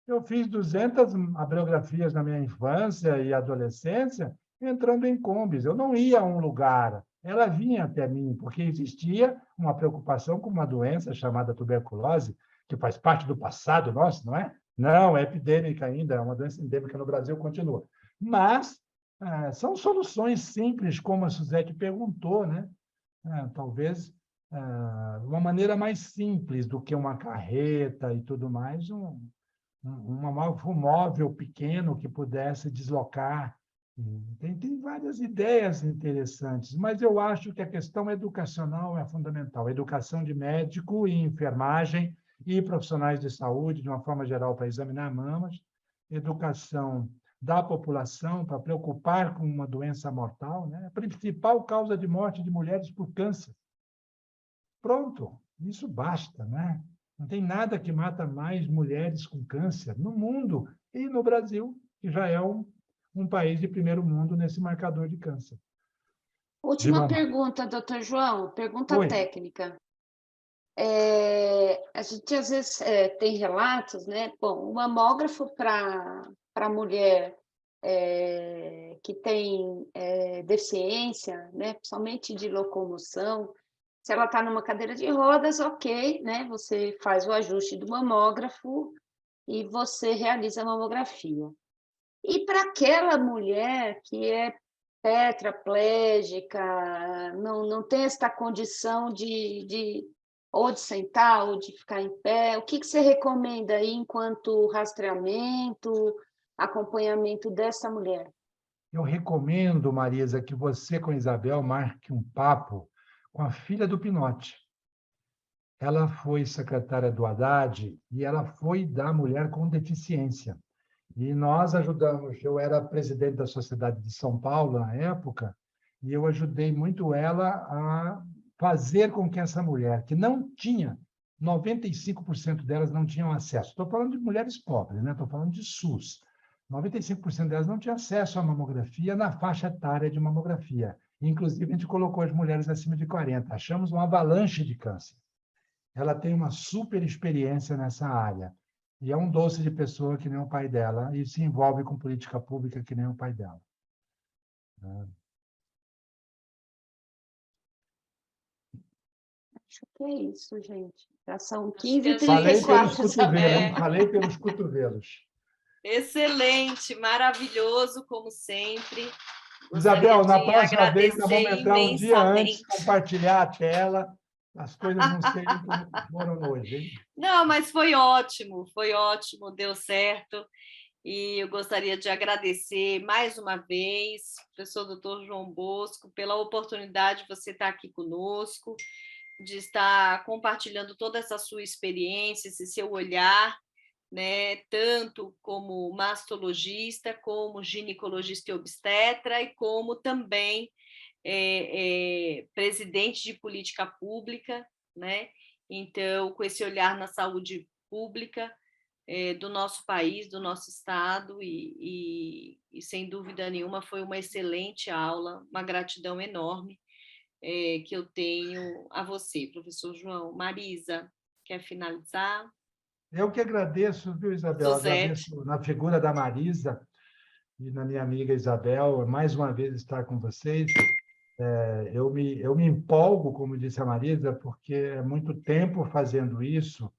[SPEAKER 3] Eu fiz 200 abriografias na minha infância e adolescência entrando em Kombis. Eu não ia a um lugar, ela vinha até mim, porque existia uma preocupação com uma doença chamada tuberculose, que faz parte do passado nosso, não é? Não, é epidêmica ainda, é uma doença endêmica no Brasil, continua. Mas são soluções simples, como a Suzete perguntou, né? Talvez uma maneira mais simples do que uma carreta e tudo mais, um móvel pequeno que pudesse deslocar. Tem várias ideias interessantes, mas eu acho que a questão educacional é fundamental. Educação de médico e enfermagem e profissionais de saúde, de uma forma geral, para examinar mamas. Educação da população para preocupar com uma doença mortal, né? A principal causa de morte de mulheres por câncer. Pronto, isso basta, né? Não tem nada que mata mais mulheres com câncer no mundo e no Brasil, que já é um país de primeiro mundo nesse marcador de câncer.
[SPEAKER 4] Última pergunta, doutor João, pergunta
[SPEAKER 3] Oi.
[SPEAKER 4] técnica. A gente às vezes tem relatos, né? Bom, o mamógrafo para mulher que tem deficiência, né? Principalmente de locomoção, se ela está numa cadeira de rodas, ok, né? Você faz o ajuste do mamógrafo e você realiza a mamografia. E para aquela mulher que é tetraplégica, não tem esta condição ou de sentar ou de ficar em pé, o que você recomenda aí enquanto rastreamento, acompanhamento dessa mulher?
[SPEAKER 3] Eu recomendo, Marisa, que você com a Isabel marque um papo com a filha do Pinote. Ela foi secretária do Haddad e ela foi da mulher com deficiência. E nós ajudamos, eu era presidente da Sociedade de São Paulo na época, e eu ajudei muito ela a fazer com que essa mulher, que não tinha, 95% delas não tinham acesso. Estou falando de mulheres pobres, né? Estou falando de SUS. 95% delas não tinham acesso à mamografia na faixa etária de mamografia. Inclusive, a gente colocou as mulheres acima de 40. Achamos uma avalanche de câncer. Ela tem uma super experiência nessa área. E é um doce de pessoa que nem o pai dela, e se envolve com política pública que nem o pai dela.
[SPEAKER 4] Acho que é isso, gente. Já são
[SPEAKER 1] Acho que a
[SPEAKER 4] 15h34.
[SPEAKER 3] Falei pelos
[SPEAKER 1] gente-
[SPEAKER 3] cotovelos, hein? Falei pelos cotovelos.
[SPEAKER 1] Excelente, maravilhoso, como sempre.
[SPEAKER 3] Isabel, na
[SPEAKER 1] Gostaria de
[SPEAKER 3] próxima vez nós vamos
[SPEAKER 1] agradecer
[SPEAKER 3] entrar um dia antes,
[SPEAKER 1] imensamente.
[SPEAKER 3] compartilhar a tela, as coisas não serem como foram hoje, hein?
[SPEAKER 1] Não, mas foi ótimo, deu certo. E eu gostaria de agradecer mais uma vez, professor Dr. João Bosco, pela oportunidade de você estar aqui conosco, de estar compartilhando toda essa sua experiência, esse seu olhar, né, tanto como mastologista, como ginecologista e obstetra, e como também presidente de política pública, né? Então, com esse olhar na saúde pública do nosso país, do nosso estado, e sem dúvida nenhuma foi uma excelente aula, uma gratidão enorme que eu tenho a você, professor João. Marisa, quer finalizar?
[SPEAKER 3] Eu que agradeço, viu, Isabel?
[SPEAKER 1] Suzete.
[SPEAKER 3] Agradeço na figura da Marisa e na minha amiga Isabel, mais uma vez estar com vocês. Eu me empolgo, como disse a Marisa, porque é muito tempo fazendo isso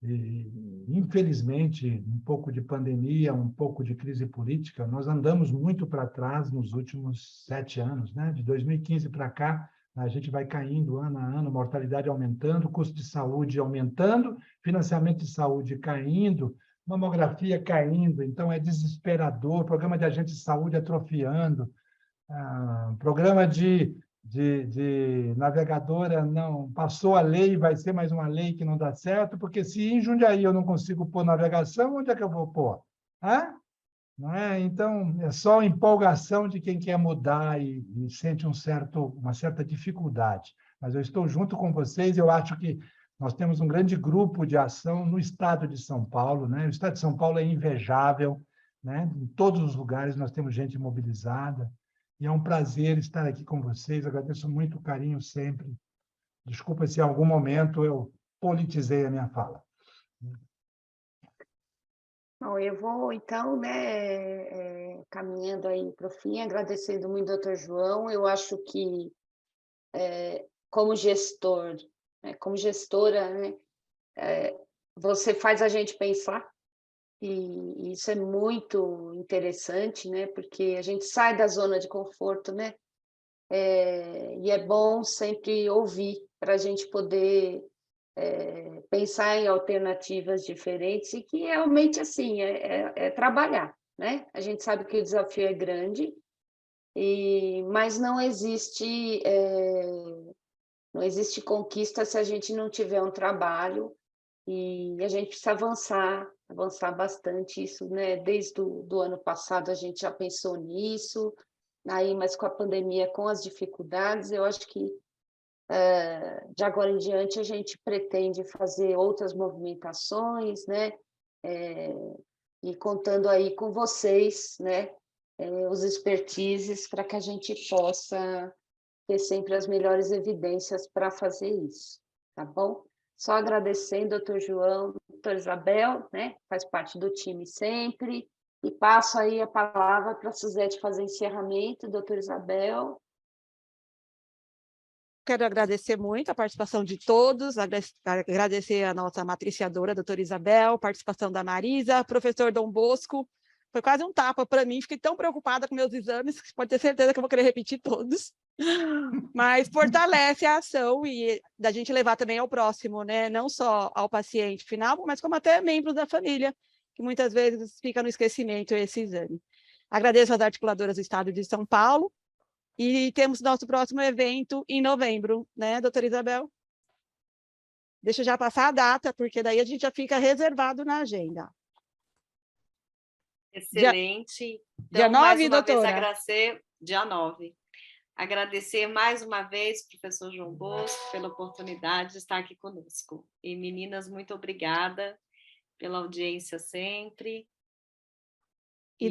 [SPEAKER 3] e, infelizmente, um pouco de pandemia, um pouco de crise política, nós andamos muito para trás nos últimos 7 anos, né? De 2015 para cá, a gente vai caindo ano a ano, mortalidade aumentando, custo de saúde aumentando, financiamento de saúde caindo, mamografia caindo, então é desesperador, programa de agente de saúde atrofiando, programa de navegadora não passou a lei, vai ser mais uma lei que não dá certo, porque se em Jundiaí eu não consigo pôr navegação, onde é que eu vou pôr? Não é? Então, é só empolgação de quem quer mudar e sente uma certa dificuldade. Mas eu estou junto com vocês, eu acho que nós temos um grande grupo de ação no estado de São Paulo, né? O estado de São Paulo é invejável, né? Em todos os lugares nós temos gente mobilizada, e é um prazer estar aqui com vocês, agradeço muito o carinho sempre. Desculpa se em algum momento eu politizei a minha fala.
[SPEAKER 4] Bom, eu vou, então, né, caminhando aí para o fim, agradecendo muito ao doutor João. Eu acho que, como gestor, como gestora, né, você faz a gente pensar, E isso é muito interessante, né? Porque a gente sai da zona de conforto, né? E é bom sempre ouvir para a gente poder pensar em alternativas diferentes e que realmente assim é trabalhar, né? A gente sabe que o desafio é grande, mas não existe conquista se a gente não tiver um trabalho e a gente precisa avançar bastante isso, né? Desde do ano passado a gente já pensou nisso, aí, mas com a pandemia, com as dificuldades, eu acho que de agora em diante a gente pretende fazer outras movimentações, né? E contando aí com vocês, né? Os expertises para que a gente possa ter sempre as melhores evidências para fazer isso, tá bom? Só agradecendo, doutor João, doutora Isabel, né? Faz parte do time sempre. E passo aí a palavra para a Suzete fazer encerramento, doutora Isabel.
[SPEAKER 5] Quero agradecer muito a participação de todos, agradecer a nossa matriciadora, a doutora Isabel, participação da Marisa, professor Dom Bosco. Foi quase um tapa para mim, fiquei tão preocupada com meus exames, que pode ter certeza que eu vou querer repetir todos. Mas fortalece a ação e da gente levar também ao próximo, né? Não só ao paciente final, mas como até membros da família, que muitas vezes fica no esquecimento esse exame. Agradeço às articuladoras do Estado de São Paulo, e temos nosso próximo evento em novembro, né, doutora Isabel? Deixa eu já passar a data, porque daí a gente já fica reservado na agenda.
[SPEAKER 1] Excelente.
[SPEAKER 5] Dia
[SPEAKER 1] Então, mais
[SPEAKER 5] 9,
[SPEAKER 1] uma vez,
[SPEAKER 5] doutora?
[SPEAKER 1] agradecer, dia 9. Agradecer mais uma vez, professor João Bosco, pela oportunidade de estar aqui conosco. E, meninas, muito obrigada pela audiência sempre.
[SPEAKER 5] E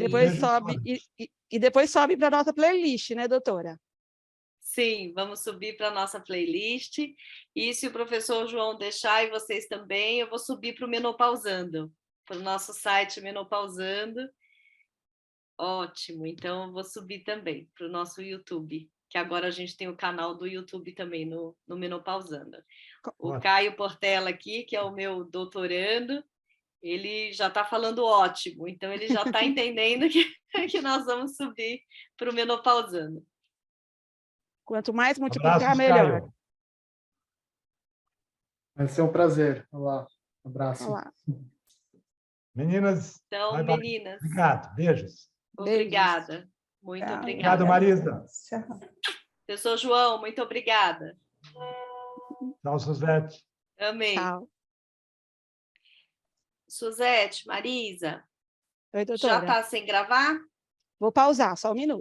[SPEAKER 5] depois sobe para a nossa playlist, né, doutora?
[SPEAKER 1] Sim, vamos subir para a nossa playlist. E se o professor João deixar, e vocês também, eu vou subir para o Menopausando, para o nosso site Menopausando. Ótimo, então eu vou subir também para o nosso YouTube, que agora a gente tem o canal do YouTube também no Menopausando. O Caio Portela aqui, que é o meu doutorando, ele já está falando ótimo, então ele já está entendendo que nós vamos subir para o Menopausando.
[SPEAKER 5] Quanto mais multiplicar,
[SPEAKER 3] Abraços,
[SPEAKER 5] melhor.
[SPEAKER 3] Caio.
[SPEAKER 6] Vai ser um prazer. Olá, abraço.
[SPEAKER 5] Olá.
[SPEAKER 3] Meninas,
[SPEAKER 1] Então,
[SPEAKER 3] bye, bye.
[SPEAKER 1] meninas,
[SPEAKER 3] Obrigado, beijos.
[SPEAKER 1] obrigada. Muito
[SPEAKER 2] Tchau.
[SPEAKER 1] obrigada.
[SPEAKER 3] Obrigado, Marisa.
[SPEAKER 2] Tchau.
[SPEAKER 1] Professor João, muito obrigada.
[SPEAKER 3] Tchau, Suzete.
[SPEAKER 1] Amei.
[SPEAKER 5] Tchau.
[SPEAKER 1] Suzete, Marisa,
[SPEAKER 5] Oi,
[SPEAKER 1] já
[SPEAKER 5] doutora.
[SPEAKER 1] está sem gravar?
[SPEAKER 5] Vou pausar, só um minuto.